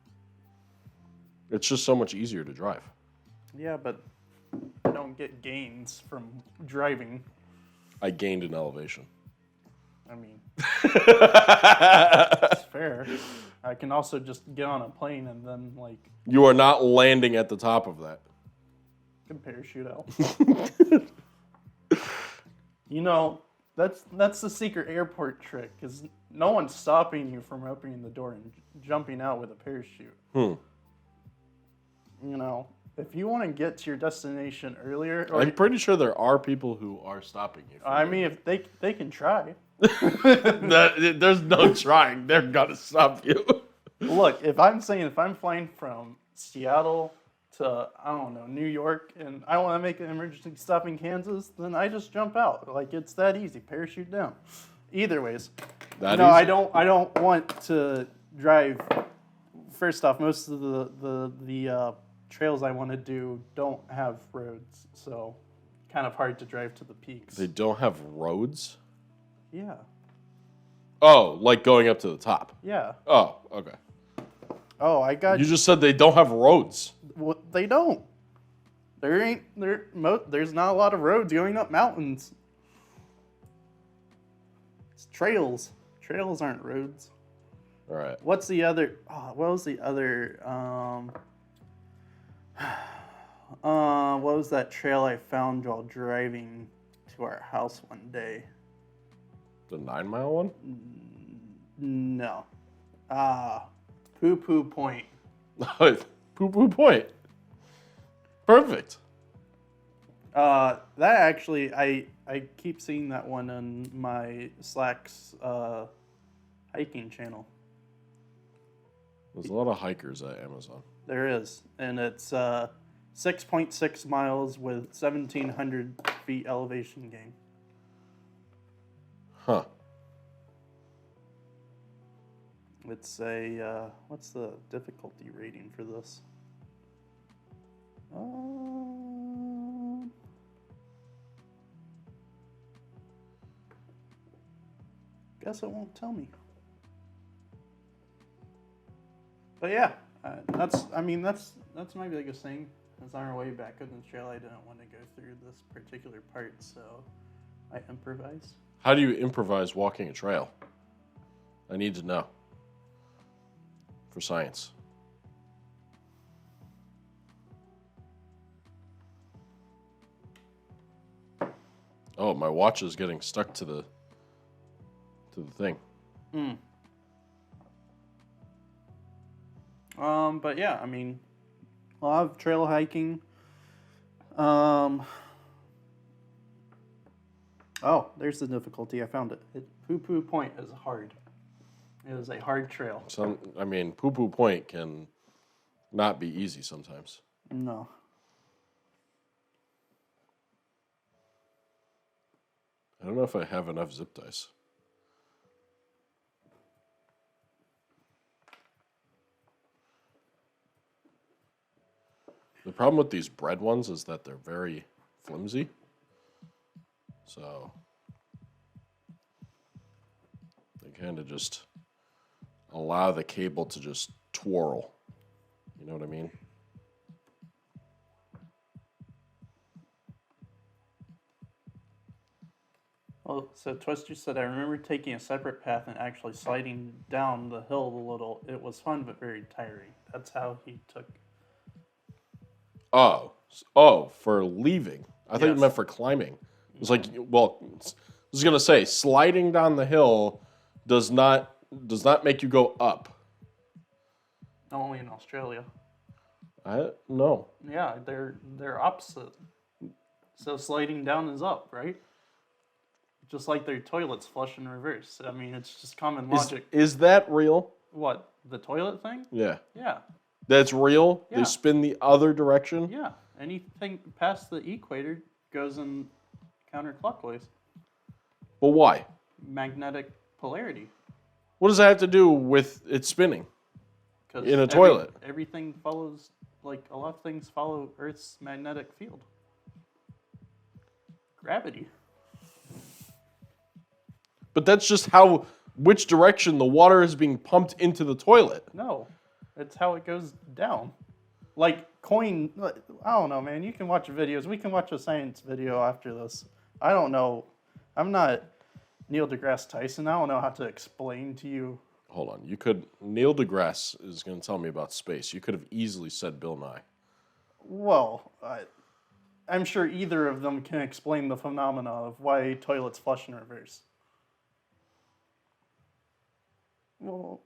It's just so much easier to drive. Yeah, but I don't get gains from driving. I gained an elevation. I mean, it's fair. I can also just get on a plane and then, like... You are not landing at the top of that. Can parachute out. You know, that's the secret airport trick, because no one's stopping you from opening the door and jumping out with a parachute. Hmm. You know, if you want to get to your destination earlier, I'm pretty sure there are people who are stopping you. I mean, if they can try. There's no trying. They're gonna stop you. Look, if I'm flying from Seattle to, I don't know, New York, and I want to make an emergency stop in Kansas, then I just jump out. Like, it's that easy. Parachute down. Either ways. That no, easy? I don't want to drive. First off, most of the trails I want to do don't have roads, so kind of hard to drive to the peaks. They don't have roads? Yeah. Oh, like going up to the top. Yeah. Oh, okay. Oh, I got You just said they don't have roads. Well, they don't. There's not a lot of roads going up mountains. It's trails. Trails aren't roads. All right. What's the other? Oh, what was the other? What was that trail I found while driving to our house one day? The 9 Mile one? No. Poo Poo Point. Poo Poo Point. Perfect. That actually, I keep seeing that one on my Slack's hiking channel. There's a lot of hikers at Amazon. There is, and it's 6.6 miles with 1,700 feet elevation gain. Huh. It's a what's the difficulty rating for this? Guess it won't tell me. But yeah, that's my biggest thing. Is on our way back on the trail, I didn't want to go through this particular part, so I improvised. How do you improvise walking a trail? I need to know. For science. Oh, my watch is getting stuck to the thing. But yeah, I mean, a lot of trail hiking. Oh, there's the difficulty. I found it. Poo Poo Point is hard. It is a hard trail. I mean, Poo Poo Point can not be easy sometimes. No. I don't know if I have enough zip dice. The problem with these bread ones is that they're very flimsy. So they kind of just allow the cable to just twirl. You know what I mean? Well, so Twister said, I remember taking a separate path and actually sliding down the hill a little. It was fun, but very tiring. That's how he took. Oh, for leaving. I thought you Yes. meant for climbing. It was like, well, I was gonna say sliding down the hill does not make you go up. Only in Australia. No. Yeah, they're opposite. So sliding down is up, right? Just like their toilets flush in reverse. I mean, it's just common logic. Is that real? What, the toilet thing? Yeah. Yeah. That's real? Yeah. They spin the other direction? Yeah. Anything past the equator goes in counterclockwise. But why? Magnetic polarity. What does that have to do with it spinning? 'Cause In a toilet. Everything follows, like, a lot of things follow Earth's magnetic field. Gravity. But that's just which direction the water is being pumped into the toilet. No. It's how it goes down. Like I don't know, man. You can watch videos. We can watch a science video after this. I don't know. I'm not Neil deGrasse Tyson. I don't know how to explain to you. Hold on. Neil deGrasse is going to tell me about space. You could have easily said Bill Nye. Well, I'm sure either of them can explain the phenomena of why toilets flush in reverse. Well,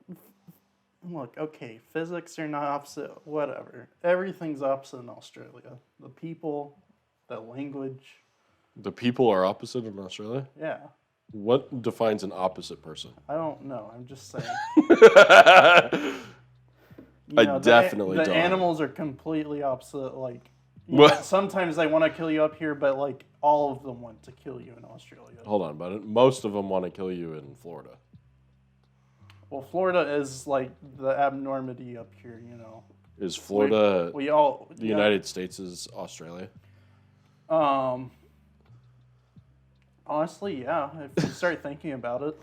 look, okay, physics are not opposite, whatever. Everything's opposite in Australia. The people, the language. The people are opposite in Australia? Yeah. What defines an opposite person? I don't know. I'm just saying. I definitely the don't. animals are completely opposite. Like, What? sometimes they want to kill you up here, but like all of them want to kill you in Australia. Hold on, but most of them want to kill you in Florida. Well, Florida is like the abnormity up here, Is Florida We all the United States is Australia? Honestly, yeah. If you start thinking about it,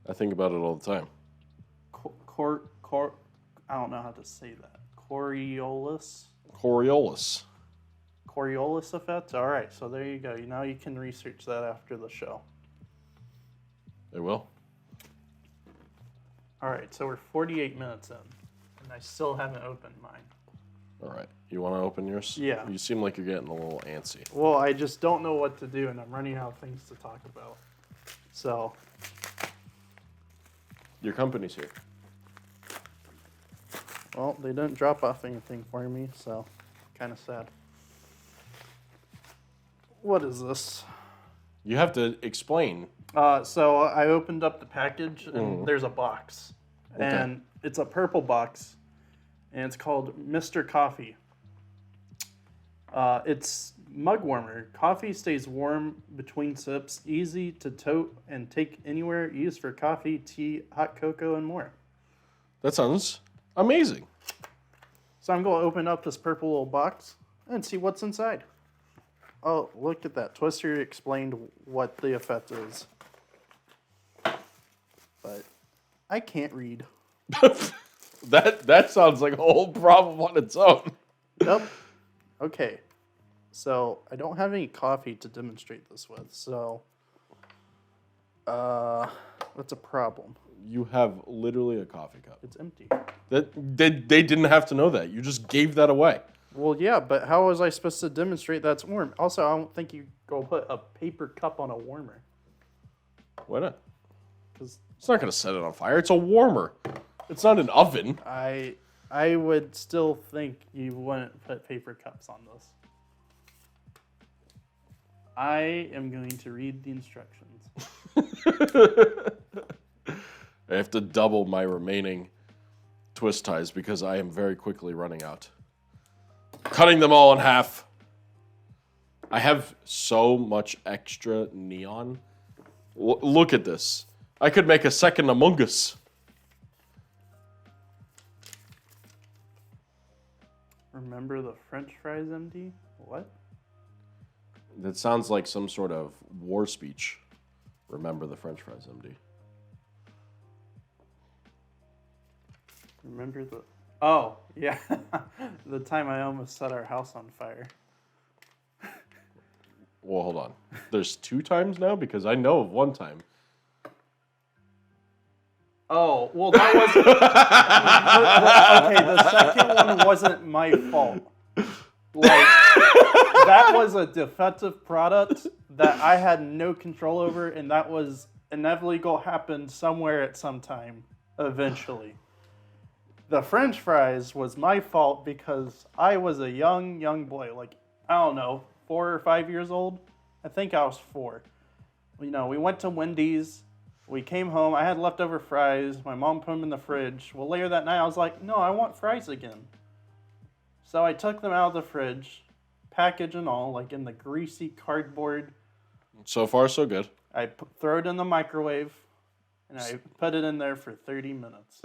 I think about it all the time. I don't know how to say that. Coriolis effect. All right, so there you go. Now you can research that after the show. They will. All right, so we're 48 minutes in, and I still haven't opened mine. All right. You want to open yours? Yeah. You seem like you're getting a little antsy. Well, I just don't know what to do, and I'm running out of things to talk about. So. Your company's here. Well, they didn't drop off anything for me, so kind of sad. What is this? You have to explain. So I opened up the package, and there's a box. Okay. And it's a purple box, and it's called Mr. Coffee. It's mug warmer. Coffee stays warm between sips, easy to tote and take anywhere, used for coffee, tea, hot cocoa, and more. That sounds amazing. So I'm going to open up this purple little box and see what's inside. Oh, look at that. Twister explained what the effect is. But I can't read. That sounds like a whole problem on its own. Nope. Okay. So I don't have any coffee to demonstrate this with, so that's a problem. You have literally a coffee cup. It's empty. They didn't have to know that. You just gave that away. Well, yeah, but how was I supposed to demonstrate that's warm? Also, I don't think you go put a paper cup on a warmer. Why not? Because It's not going to set it on fire. It's a warmer. It's not an oven. I would still think you wouldn't put paper cups on this. I am going to read the instructions. I have to double my remaining twist ties because I am very quickly running out. Cutting them all in half. I have so much extra neon. Look at this. I could make a second Among Us. Remember the French fries, MD? What? That sounds like some sort of war speech. Remember the French fries, MD. Remember the... Oh, yeah. The time I almost set our house on fire. Well, hold on. There's 2 times now? Because I know of 1 time. Oh, well, that was... Okay, the second one wasn't my fault. Like, that was a defective product that I had no control over, and that was inevitably going to happen somewhere at some time, eventually. The French fries was my fault because I was a young boy, like, I don't know, 4 or 5 years old. I think I was 4. You know, we went to Wendy's. We came home. I had leftover fries. My mom put them in the fridge. Well, later that night, I was like, no, I want fries again. So I took them out of the fridge, package and all, like in the greasy cardboard. So far, so good. I throw it in the microwave, and I put it in there for 30 minutes.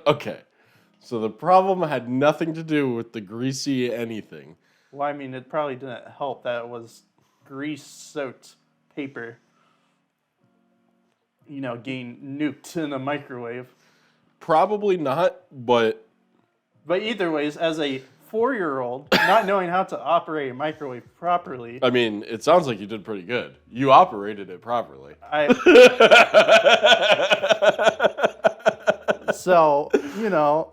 Okay. So the problem had nothing to do with the greasy anything. Well, I mean, it probably didn't help that it was grease-soaked paper, you know, getting nuked in a microwave. Probably not, but... But either ways, as a 4-year-old, not knowing how to operate a microwave properly... I mean, it sounds like you did pretty good. You operated it properly. So, you know,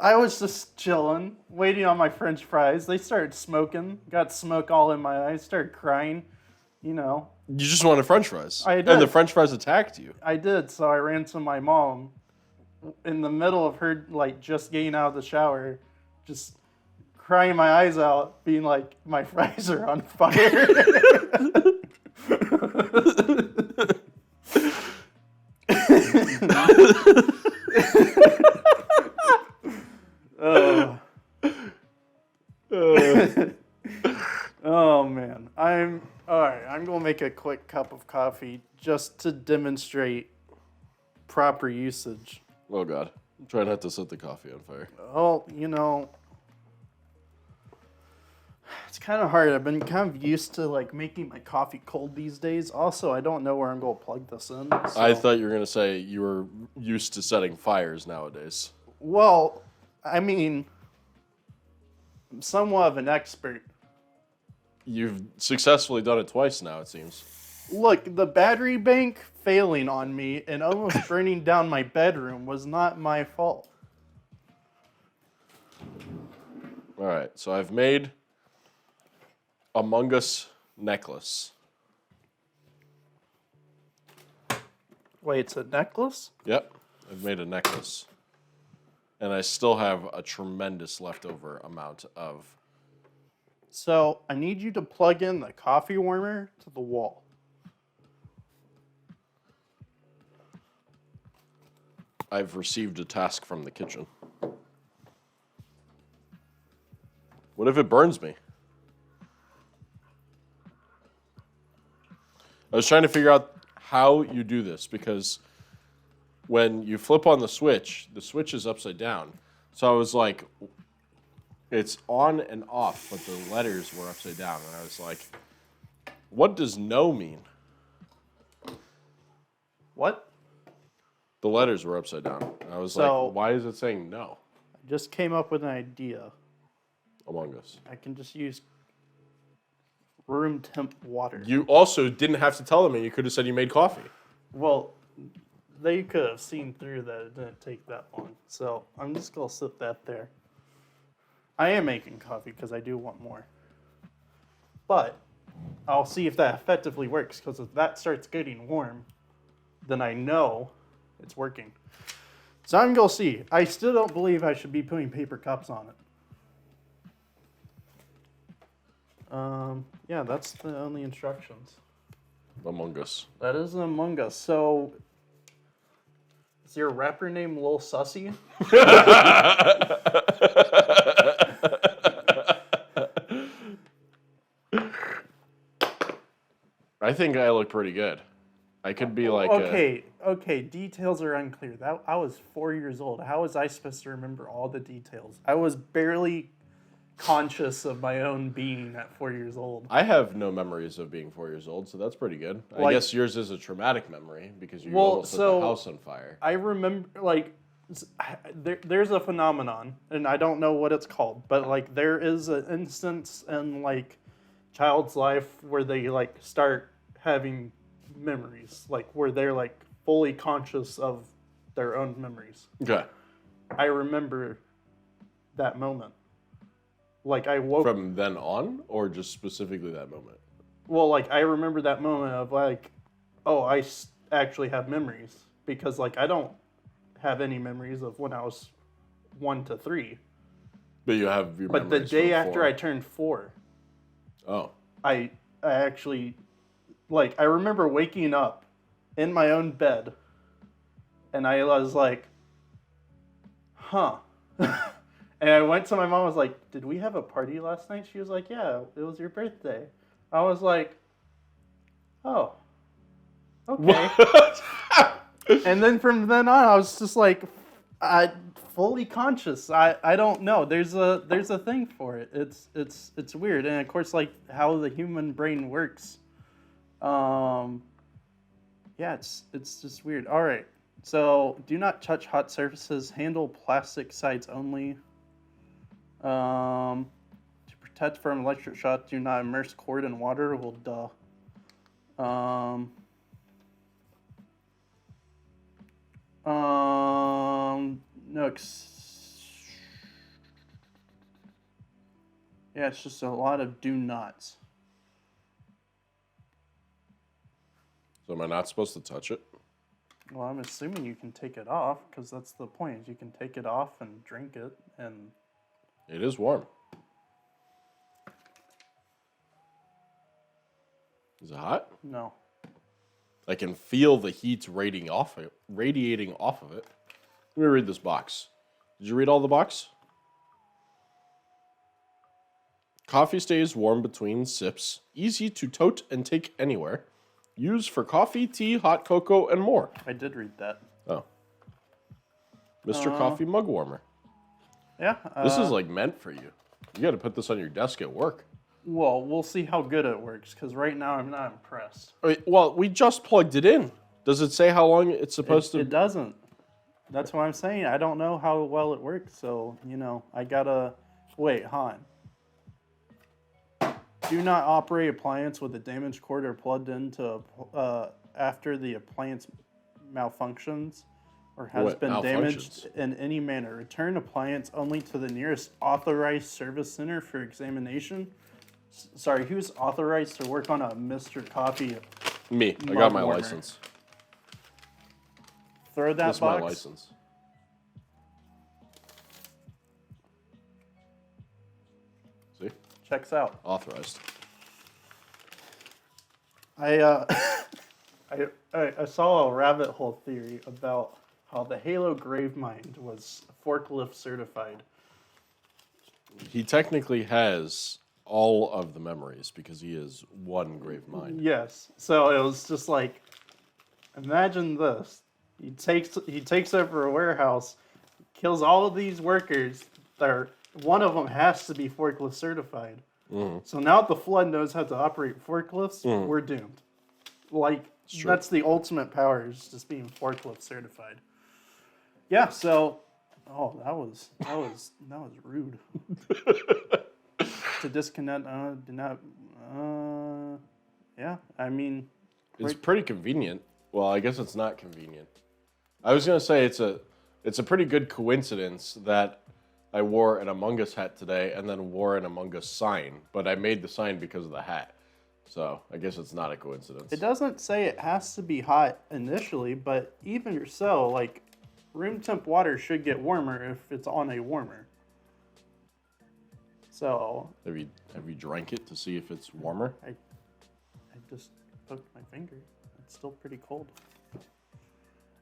I was just chilling, waiting on my French fries. They started smoking. Got smoke all in my eyes. Started crying. You know. You just wanted French fries. I did. And the French fries attacked you. I did, so I ran to my mom in the middle of her, like, just getting out of the shower, just crying my eyes out, being like, my fries are on fire. Oh man, I'm gonna make a quick cup of coffee just to demonstrate proper usage. Oh God, I'm trying not to set the coffee on fire. Oh, it's kind of hard. I've been kind of used to like making my coffee cold these days. Also, I don't know where I'm gonna plug this in. So. I thought you were gonna say you were used to setting fires nowadays. Well, I mean, I'm somewhat of an expert. You've successfully done it twice now, it seems. Look, the battery bank failing on me and almost burning down my bedroom was not my fault. All right, so I've made Among Us necklace. Wait, it's a necklace? Yep, I've made a necklace. And I still have a tremendous leftover amount of... So, I need you to plug in the coffee warmer to the wall. I've received a task from the kitchen. What if it burns me? I was trying to figure out how you do this because when you flip on the switch is upside down. So I was like, it's on and off, but the letters were upside down. And I was like, what does no mean? What? The letters were upside down. And I was So- like, why is it saying no? I just came up with an idea. Among Us. I can just use room temp water. You also didn't have to tell them, and you could have said you made coffee. Well, they could have seen through that it didn't take that long. So I'm just going to sit that there. I am making coffee because I do want more. But I'll see if that effectively works, because if that starts getting warm, then I know it's working. So I'm going to see. I still don't believe I should be putting paper cups on it. Yeah, that's the only instructions. Among Us. That is Among Us. So, is your rapper name Lil Sussy? I think I look pretty good. I could be like Okay, details are unclear. I was 4 years old. How was I supposed to remember all the details? I was barely conscious of my own being at 4 years old. I have no memories of being 4 years old, so that's pretty good. I Like- guess yours is a traumatic memory because you Well, almost set so- the house on fire. I remember, like, there's a phenomenon, and I don't know what it's called, but, like, there is an instance in, like, child's life where they, like, start having memories, like, where they're, like, fully conscious of their own memories. Okay. I remember that moment. Like, I woke... From then on, or just specifically that moment? Well, like, I remember that moment of, like, oh, actually have memories. Because, like, I don't have any memories of when I was 1 to 3. But you have your But the memories day from after 4. I turned 4, Oh. I actually, like, I remember waking up in my own bed. And I was like, huh. And I went to my mom, I was like, did we have a party last night? She was like, yeah, it was your birthday. I was like, oh, okay. And then from then on, I was just like, fully conscious. I don't know. There's a thing for it. It's weird. And of course, like how the human brain works. Yeah, it's just weird. All right. So do not touch hot surfaces. Handle plastic sides only. To protect from electric shock, do not immerse cord in water. Well, duh. No. Yeah, it's just a lot of do nots. So am I not supposed to touch it? Well, I'm assuming you can take it off, because that's the point. You can take it off and drink it, and... It is warm. Is it hot? No. I can feel the heat radiating off of it. Let me read this box. Did you read all the box? Coffee stays warm between sips. Easy to tote and take anywhere. Used for coffee, tea, hot cocoa, and more. I did read that. Oh. Mr. Coffee Mug Warmer. Yeah. This is like meant for you. You got to put this on your desk at work. Well, we'll see how good it works, because right now I'm not impressed. Wait, well, we just plugged it in. Does it say how long it's supposed to... It doesn't. That's what I'm saying. I don't know how well it works, so, I gotta... Wait, Han. Do not operate appliance with a damaged cord or plugged into after the appliance malfunctions or has been damaged in any manner. Return appliance only to the nearest authorized service center for examination. Sorry, who's authorized to work on a Mr. Coffee? Me. I got my license. Throw that This box. is my license. See? Checks out. Authorized. I saw a rabbit hole theory about how the Halo Gravemind was forklift certified. He technically has all of the memories because he is one grave mind. Yes. So it was just like, imagine this. He takes over a warehouse, kills all of these workers. One of them has to be forklift certified. Mm-hmm. So now the Flood knows how to operate forklifts. Mm-hmm. We're doomed. Like, that's the ultimate power, is just being forklift certified. Yeah. So, that was rude. To disconnect, did not. Yeah. I mean, it's pretty convenient. Well, I guess it's not convenient. I was gonna say it's a pretty good coincidence that I wore an Among Us hat today and then wore an Among Us sign, but I made the sign because of the hat. So I guess it's not a coincidence. It doesn't say it has to be hot initially, but even so, like, room temp water should get warmer if it's on a warmer. So have you drank it to see if it's warmer? I just poked my finger. It's still pretty cold.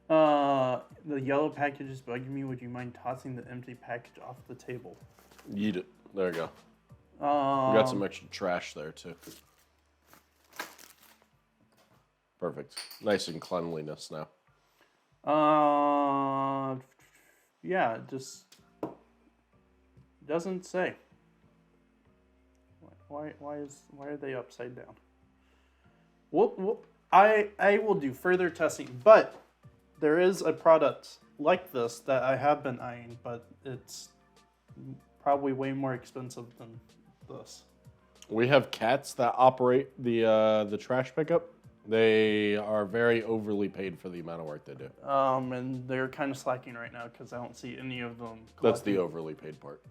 The yellow package is bugging me. Would you mind tossing the empty package off the table? Eat it. There you go. We got some extra trash there too. Perfect. Nice and cleanliness now. Yeah, it just doesn't say. Why are they upside down? I will do further testing, but there is a product like this that I have been eyeing, but it's probably way more expensive than this. We have cats that operate the trash pickup. They are very overly paid for the amount of work they do. And they're kind of slacking right now because I don't see any of them collecting. That's the overly paid part.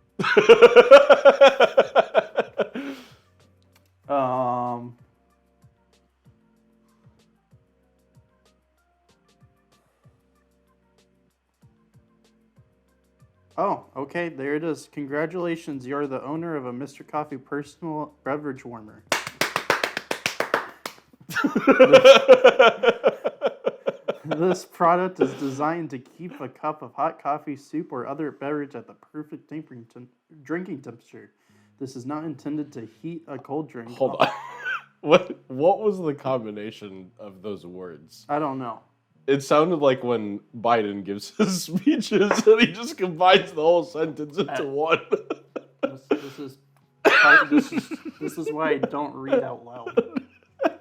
Oh, okay, there it is. Congratulations, you're the owner of a Mr. Coffee personal beverage warmer. This product is designed to keep a cup of hot coffee, soup, or other beverage at the perfect drinking temperature. This is not intended to heat a cold drink. Hold on. What was the combination of those words? I don't know. It sounded like when Biden gives his speeches and he just combines the whole sentence into one. This is why I don't read out loud.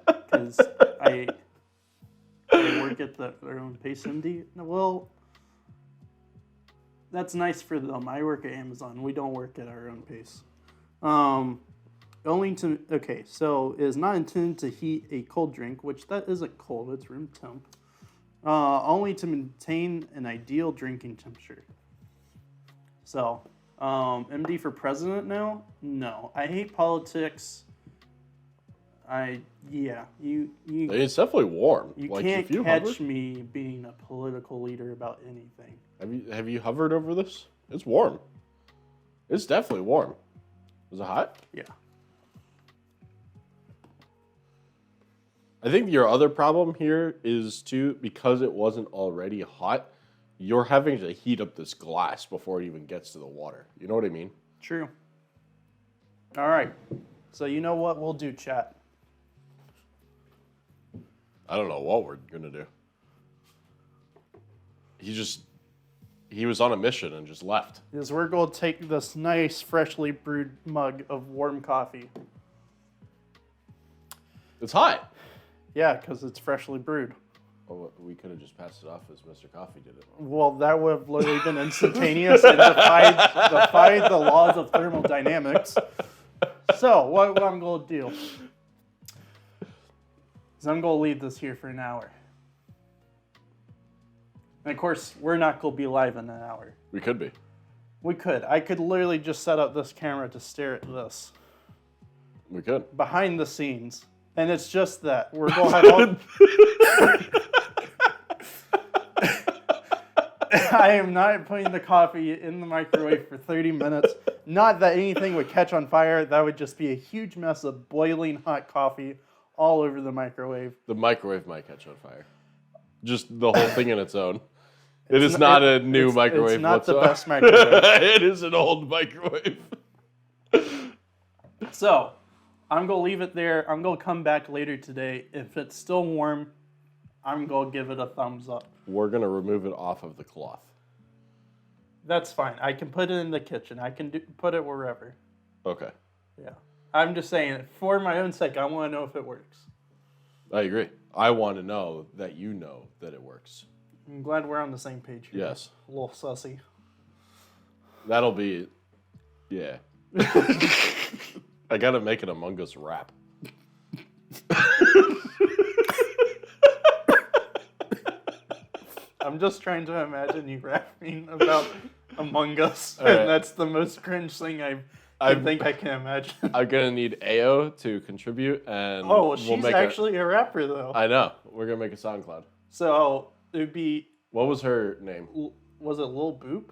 Because I work at their own pace MD. Well, that's nice for them. I work at Amazon. We don't work at our own pace. So it is not intended to heat a cold drink, which that isn't cold. It's room temp. Only to maintain an ideal drinking temperature. So, MD for president now? No. I hate politics. You It's definitely warm. you like, can't if you catch hover, me being a political leader about anything. have you hovered over this? It's warm. It's definitely warm. Is it hot? Yeah. I think your other problem here is too, because it wasn't already hot, you're having to heat up this glass before it even gets to the water. You know what I mean? True. All right. So you know what we'll do, chat? I don't know what we're gonna do. He was on a mission and just left. Is we're going to take this nice, freshly brewed mug of warm coffee. It's hot. Yeah, because it's freshly brewed. Oh, we could have just passed it off as Mr. Coffee did it. Well, that would have literally been instantaneous and defied the laws of thermodynamics. So, what I'm going to do is I'm going to leave this here for an hour. And of course, we're not going to be live in an hour. We could be. We could. I could literally just set up this camera to stare at this. We could. Behind the scenes. And it's just that. We're going to have all... I am not putting the coffee in the microwave for 30 minutes. Not that anything would catch on fire. That would just be a huge mess of boiling hot coffee all over the microwave. The microwave might catch on fire. Just the whole thing in its own. It is not a new microwave. It's not the whatsoever. best microwave. It is an old microwave. So, I'm going to leave it there. I'm going to come back later today. If it's still warm, I'm going to give it a thumbs up. We're going to remove it off of the cloth. That's fine. I can put it in the kitchen. I can put it wherever. Okay. Yeah. I'm just saying, for my own sake, I want to know if it works. I agree. I want to know that you know that it works. I'm glad we're on the same page here. Yes. Lil Sussy. That'll be... Yeah. I got to make an Among Us rap. I'm just trying to imagine you rapping about Among Us, All right. and that's the most cringe thing I think I can imagine. I'm going to need Ao to contribute, and Oh, well, we'll she's make actually a rapper, though. I know. We're going to make a SoundCloud. So, it would be... What was her name? Was it Lil Boop?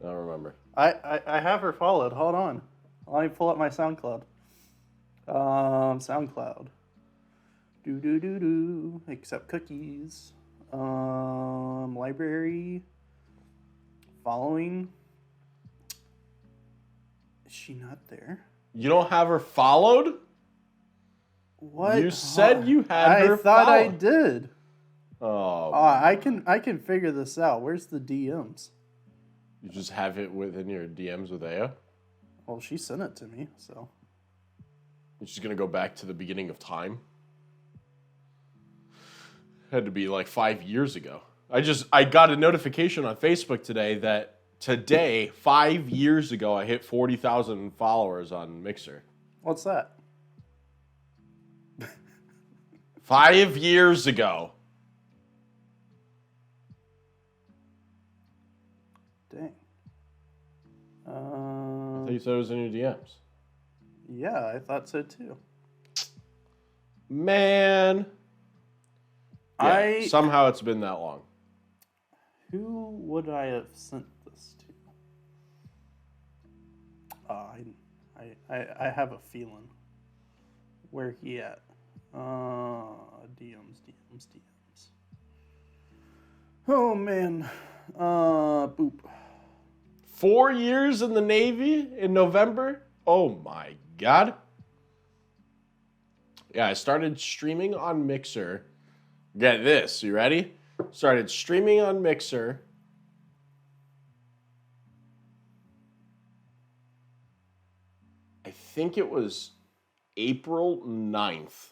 I don't remember. I have her followed. Hold on. Let me pull up my SoundCloud. SoundCloud. Do. Accept cookies. Library. Following. Is she not there? You don't have her followed? What? You said you had her I thought I followed. did. Oh. I can figure this out. Where's the DMs? You just have it within your DMs with Ao? Well, she sent it to me, so. You're just going to go back to the beginning of time? Had to be like 5 years ago. I got a notification on Facebook today that today, 5 years ago, I hit 40,000 followers on Mixer. What's that? 5 years ago. Dang. I thought you said it was in your DMs. Yeah, I thought so too. Man. Yeah, somehow it's been that long. Who would I have sent this to? I have a feeling. Where he at? DMs. Oh man. Boop. 4 years in the Navy in November? Oh my God. Yeah, I started streaming on Mixer. Get this, you ready? Started streaming on Mixer. I think it was April 9th,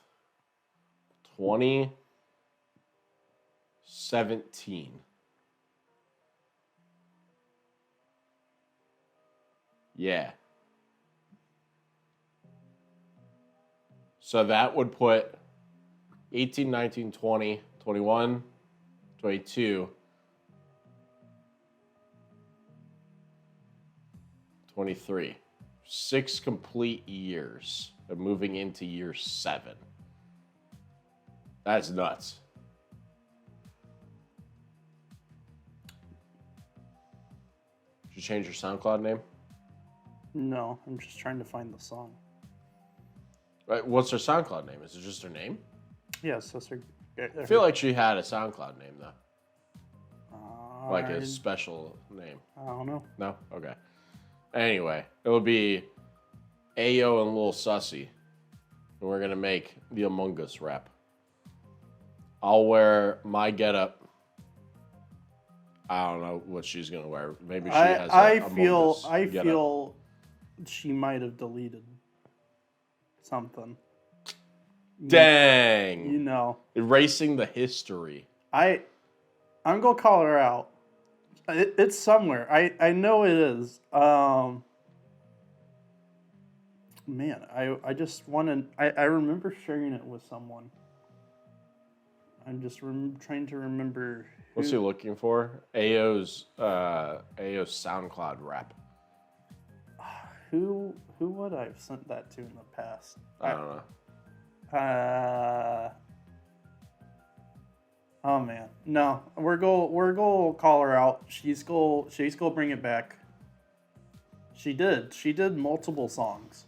2017. Yeah. So that would put 18, 19, 20, 21, 22. 23. 6 complete years of moving into year 7. That's nuts. Did you change your SoundCloud name? No, I'm just trying to find the song. Right, what's her SoundCloud name? Is it just her name? Yes, that's her. I feel like she had a SoundCloud name, though. Like a I special name. don't know. No? Okay. Anyway, it'll be Ayo and Lil Sussy. And we're going to make the Among Us rap. I'll wear my getup. I don't know what she's going to wear. Maybe she has I feel she might have deleted something. Dang. You know. Erasing the history. I'm gonna call her out. It's somewhere. I know it is. Man, I just want to. I remember sharing it with someone. I'm just trying to remember. What's he looking for? Ayo's SoundCloud rap. Who would I have sent that to in the past? I don't know. Oh man, no, we're go call her out. She's go bring it back. She did multiple songs.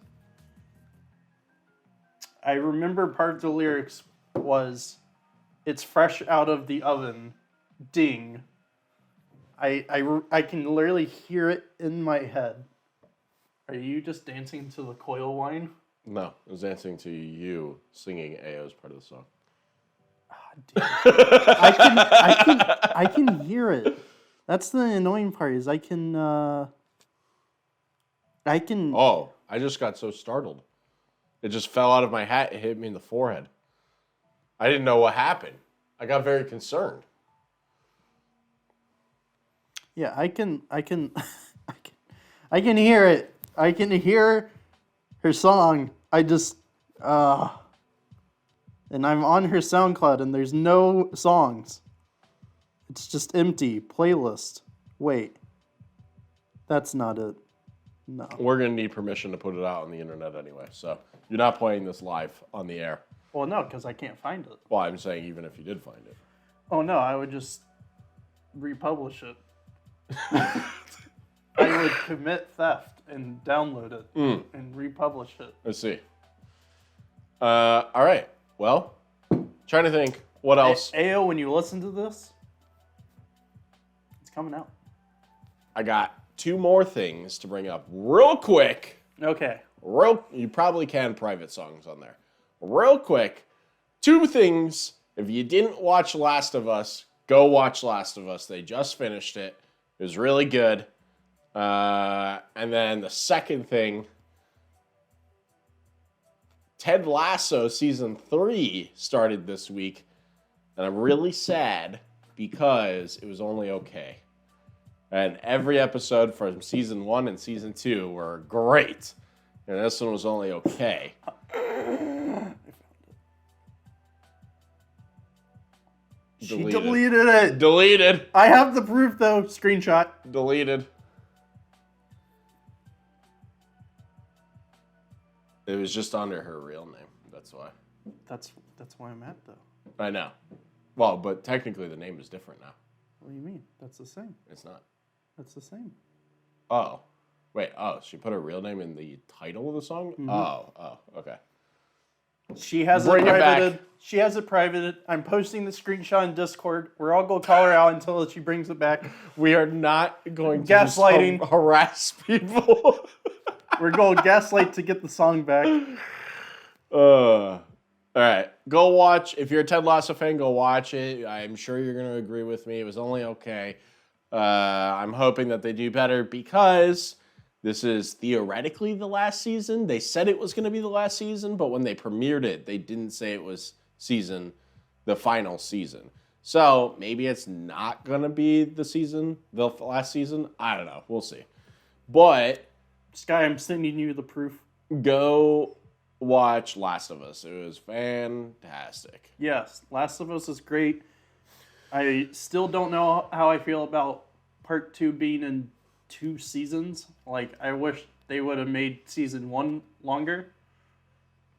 I remember part of the lyrics was, "It's fresh out of the oven, ding." I can literally hear it in my head. Are you just dancing to the coil wine? No, I was dancing to you singing Ayo's part of the song. I can hear it. That's the annoying part. Is I can. Oh, I just got so startled. It just fell out of my hat and hit me in the forehead. I didn't know what happened. I got very concerned. Yeah, I can hear it. I can hear her song. I just and I'm on her SoundCloud and there's no songs. It's just empty playlist. Wait. That's not it. No. We're going to need permission to put it out on the internet anyway. So you're not playing this live on the air. Well, no, because I can't find it. Well, I'm saying even if you did find it. Oh, no, I would just republish it. I would commit theft and download it and republish it. Let's see. All right. Well, trying to think what else. Ayo, when you listen to this, it's coming out. I got 2 more things to bring up real quick. Okay. You probably can private songs on there. Real quick, 2 things. If you didn't watch Last of Us, go watch Last of Us. They just finished it. It was really good. And then the second thing, Ted Lasso season 3 started this week. And I'm really sad because it was only okay. And every episode from season 1 and season 2 were great. And this one was only okay. She deleted it. Deleted. I have the proof though. Screenshot. Deleted. It was just under her real name. That's why. That's why I'm at though. I know. Well, but technically the name is different now. What do you mean? That's the same. It's not. That's the same. Oh. Wait, she put her real name in the title of the song? Mm-hmm. Oh, okay. She has it privated. She has it privated. I'm posting the screenshot in Discord. We're all going to call her out until she brings it back. We are not going to gaslighting, harass people. We're going to gaslight to get the song back. All right. Go watch. If you're a Ted Lasso fan, go watch it. I'm sure you're going to agree with me. It was only okay. I'm hoping that they do better because this is theoretically the last season. They said it was going to be the last season, but when they premiered it, they didn't say it was the final season. So maybe it's not going to be the last season. I don't know. We'll see. But Sky, I'm sending you the proof. Go watch Last of Us. It was fantastic. Yes, Last of Us is great. I still don't know how I feel about part 2 being in 2 seasons. Like, I wish they would have made season 1 longer.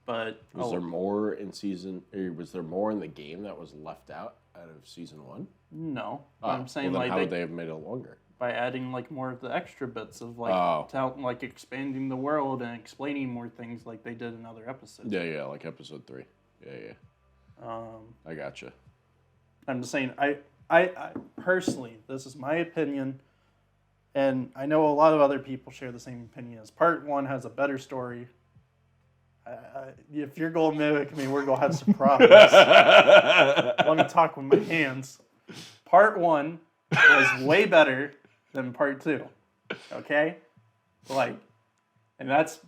But Was there more in season? Or was there more in the game that was left out of season 1? no. Oh, I'm saying well, then like how would they have made it longer? by adding like more of the extra bits of like like expanding the world and explaining more things like they did in other episodes. Yeah, like episode 3. Yeah. I gotcha. I'm just saying, I personally, this is my opinion, and I know a lot of other people share the same opinion. As part 1 has a better story. If you're going to mimic me, we're going to have some problems. Let me talk with my hands. Part 1 was way better than part 2. Okay? Like, and that's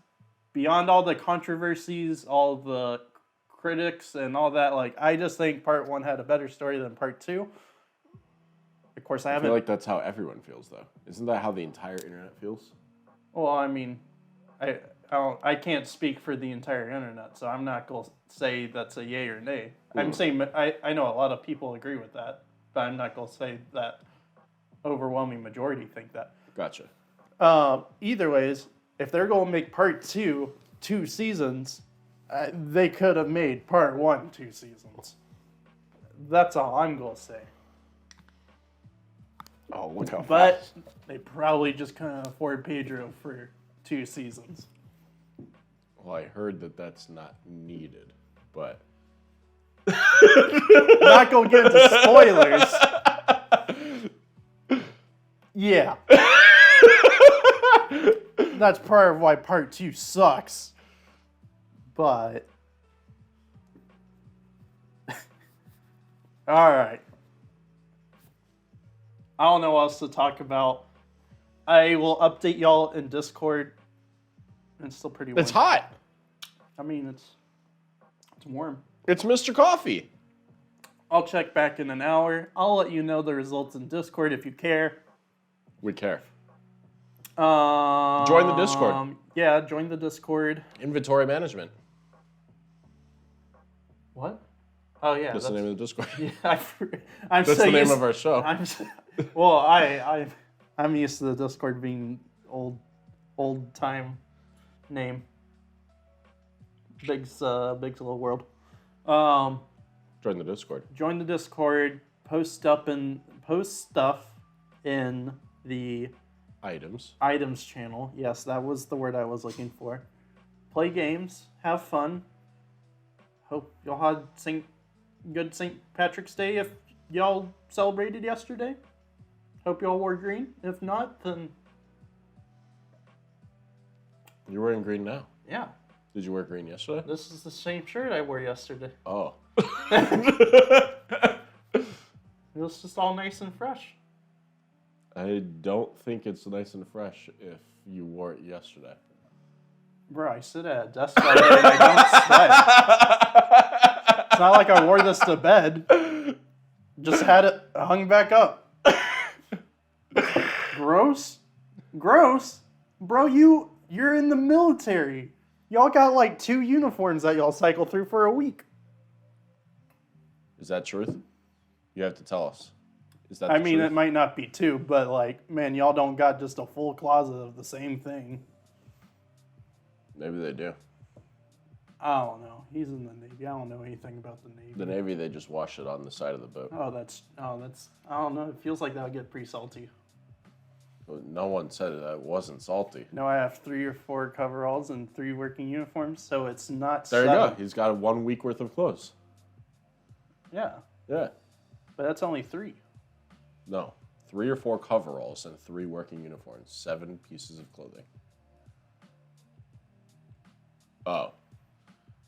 beyond all the controversies, all the critics and all that. Like, I just think part 1 had a better story than part 2. Of course, I feel like that's how everyone feels, though. Isn't that how the entire internet feels? Well, I mean, I can't speak for the entire internet, so I'm not going to say that's a yay or nay. I'm saying I know a lot of people agree with that, but I'm not going to say that overwhelming majority think that. Gotcha. Either ways, if they're going to make part 2 seasons, they could have made part 1 2 seasons. That's all I'm going to say. Oh, look how But fast. they probably just couldn't afford Pedro for 2 seasons. Well, I heard that that's not needed, but... Not going to get into spoilers. Yeah. That's part of why part 2 sucks. But... Alright. I don't know what else to talk about. I will update y'all in Discord. It's still pretty warm. It's hot. I mean, it's warm. It's Mr. Coffee. I'll check back in an hour. I'll let you know the results in Discord if you care. We care. Join the Discord. Yeah, join the Discord. Inventory management. What? Oh yeah, That's the name of the Discord. Yeah, I'm That's so the name used, of our show. I'm used to the Discord being old time name. Big's little world. Join the Discord. Join the Discord. Post stuff in the items channel. Yes, that was the word I was looking for. Play games. Have fun. Hope y'all had good St. Patrick's Day if y'all celebrated yesterday. Hope y'all wore green. If not, then... You're wearing green now. Yeah. Did you wear green yesterday? This is the same shirt I wore yesterday. Oh. It was just all nice and fresh. I don't think it's nice and fresh if you wore it yesterday. Bro, I sit at a desk all day and I don't sweat. It's not like I wore this to bed. Just had it hung back up. Gross. Bro, you're in the military. Y'all got like 2 uniforms that y'all cycle through for a week. Is that truth? You have to tell us. Is that I the mean, truth? it might not be 2, but like, man, y'all don't got just a full closet of the same thing. Maybe they do. I don't know. He's in the Navy. I don't know anything about the Navy. The Navy, they just wash it on the side of the boat. That's, I don't know. It feels like that would get pretty salty. No one said it wasn't salty. No, I have 3 or 4 coveralls and 3 working uniforms, so it's not There 7. you go. He's got 1 week worth of clothes. Yeah, Yeah. but that's only 3. No. 3 or 4 coveralls and 3 working uniforms. 7 pieces of clothing. Oh.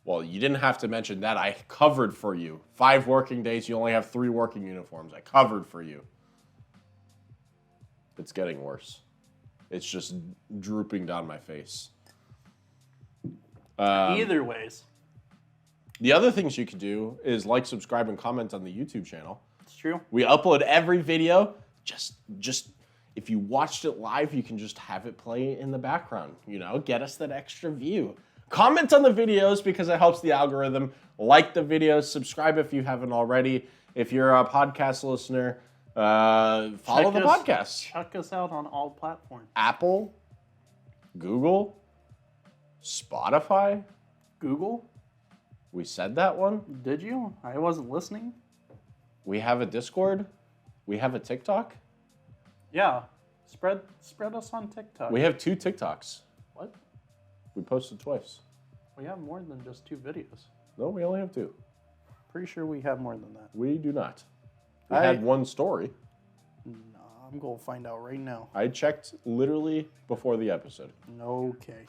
Well, you didn't have to mention that. I covered for you. 5 working days, you only have 3 working uniforms. I covered for you. It's getting worse. It's just drooping down my face. Either ways. The other things you could do is like, subscribe, and comment on the YouTube channel. It's true. We upload every video. Just if you watched it live, you can just have it play in the background. You know, get us that extra view. Comment on the videos because it helps the algorithm. Like the videos. Subscribe if you haven't already. If you're a podcast listener, Follow the podcast. Check us out on all platforms. Apple, Google, Spotify. Google? We said that one. Did you? I wasn't listening. We have a Discord. We have a TikTok. Yeah. Spread us on TikTok. We have 2 TikToks. What? We posted twice. We have more than just 2 videos. No, we only have 2. Pretty sure we have more than that. We do not. We had 1 story. No, I'm going to find out right now. I checked literally before the episode. Okay.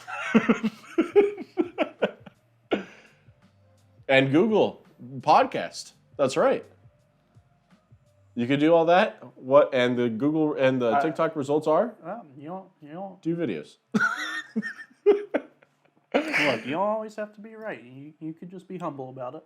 And Google podcast. That's right. You could do all that. What? And the Google and the TikTok results are? You don't. 2 videos. Look, you don't always have to be right. You could just be humble about it.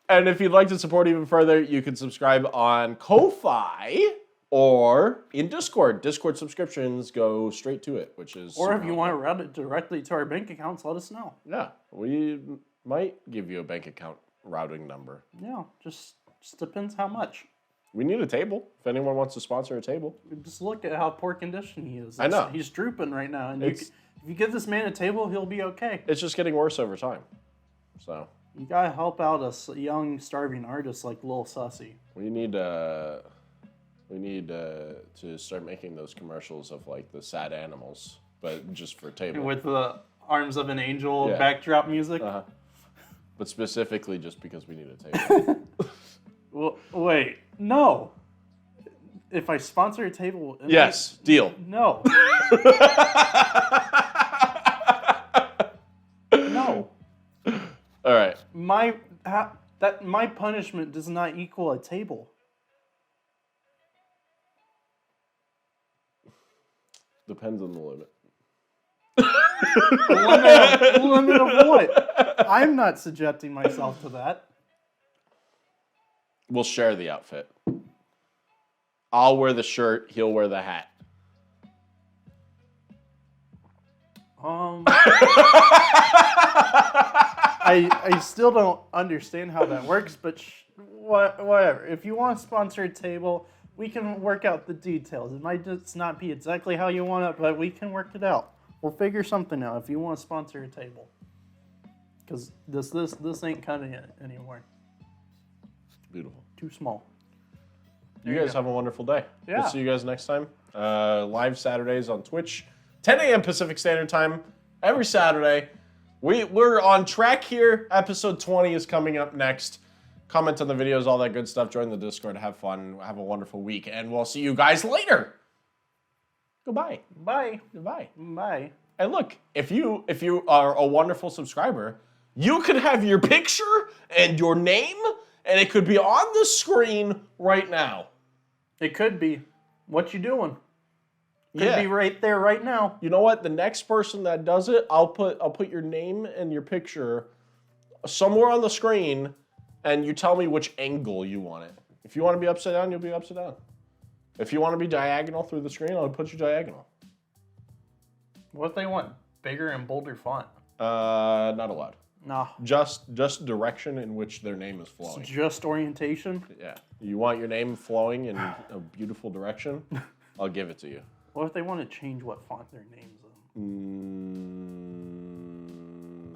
And if you'd like to support even further, you can subscribe on Ko-Fi or in Discord. Discord subscriptions go straight to it, which is... Or if you want to route it directly to our bank accounts, let us know. Yeah, we might give you a bank account routing number. Yeah, just depends how much. We need a table. If anyone wants to sponsor a table. Just look at how poor condition he is. I know. He's drooping right now. And if you give this man a table, he'll be okay. It's just getting worse over time. So... You gotta help out a young, starving artist like Lil Sussy. We need to start making those commercials of like the sad animals, but just for table. With the arms of an angel backdrop music. Uh-huh. But specifically just because we need a table. Well, wait, no. If I sponsor a table... Yes, deal. No. No. All right. My punishment does not equal a table. Depends on the limit. Limit of what? I'm not subjecting myself to that. We'll share the outfit. I'll wear the shirt, he'll wear the hat. I still don't understand how that works, but whatever. If you want to sponsor a table, we can work out the details. It might just not be exactly how you want it, but we can work it out. We'll figure something out if you want to sponsor a table. Because this ain't cutting it anymore. Beautiful. Too small. You guys have a wonderful day. Yeah. We'll see you guys next time. Live Saturdays on Twitch, 10 a.m. Pacific Standard Time, every Saturday. We're on track here. Episode 20 is coming up next. Comment on the videos, all that good stuff. Join the Discord. Have fun. Have a wonderful week. And we'll see you guys later. Goodbye. Bye. Goodbye. Bye. And look, if you are a wonderful subscriber, you could have your picture and your name, and it could be on the screen right now. It could be. What you doing? Could be right there, right now. You know what? The next person that does it, I'll put your name and your picture somewhere on the screen, and you tell me which angle you want it. If you want to be upside down, you'll be upside down. If you want to be diagonal through the screen, I'll put you diagonal. What if they want bigger and bolder font? Not allowed. Nah. Just direction in which their name is flowing. Just orientation? Yeah. You want your name flowing in a beautiful direction? I'll give it to you. What if they want to change what font their name's in?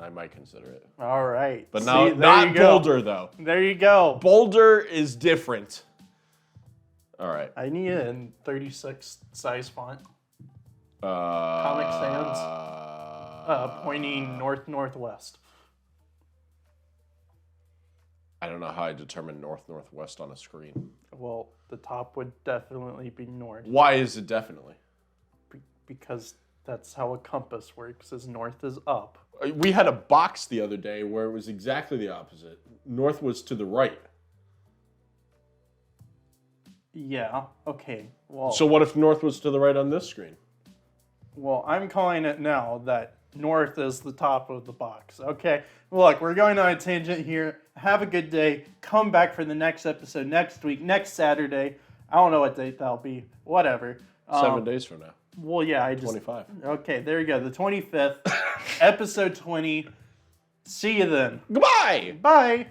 I might consider it. All right. But not bolder, though. There you go. Bolder is different. All right. I need it in 36 size font. Comic Sans. Pointing north-northwest. I don't know how I determine north-northwest on a screen. Well, the top would definitely be north. Why is it definitely? Because that's how a compass works, is north is up. We had a box the other day where it was exactly the opposite. North was to the right. Yeah, okay. Well, so what if north was to the right on this screen? Well, I'm calling it now that north is the top of the box. Okay, look, we're going on a tangent here. Have a good day. Come back for the next episode next week, next Saturday. I don't know what date that'll be. Whatever. 7 days from now. Well, yeah, 25. Okay, there you go. The 25th, episode 20. See you then. Goodbye. Bye.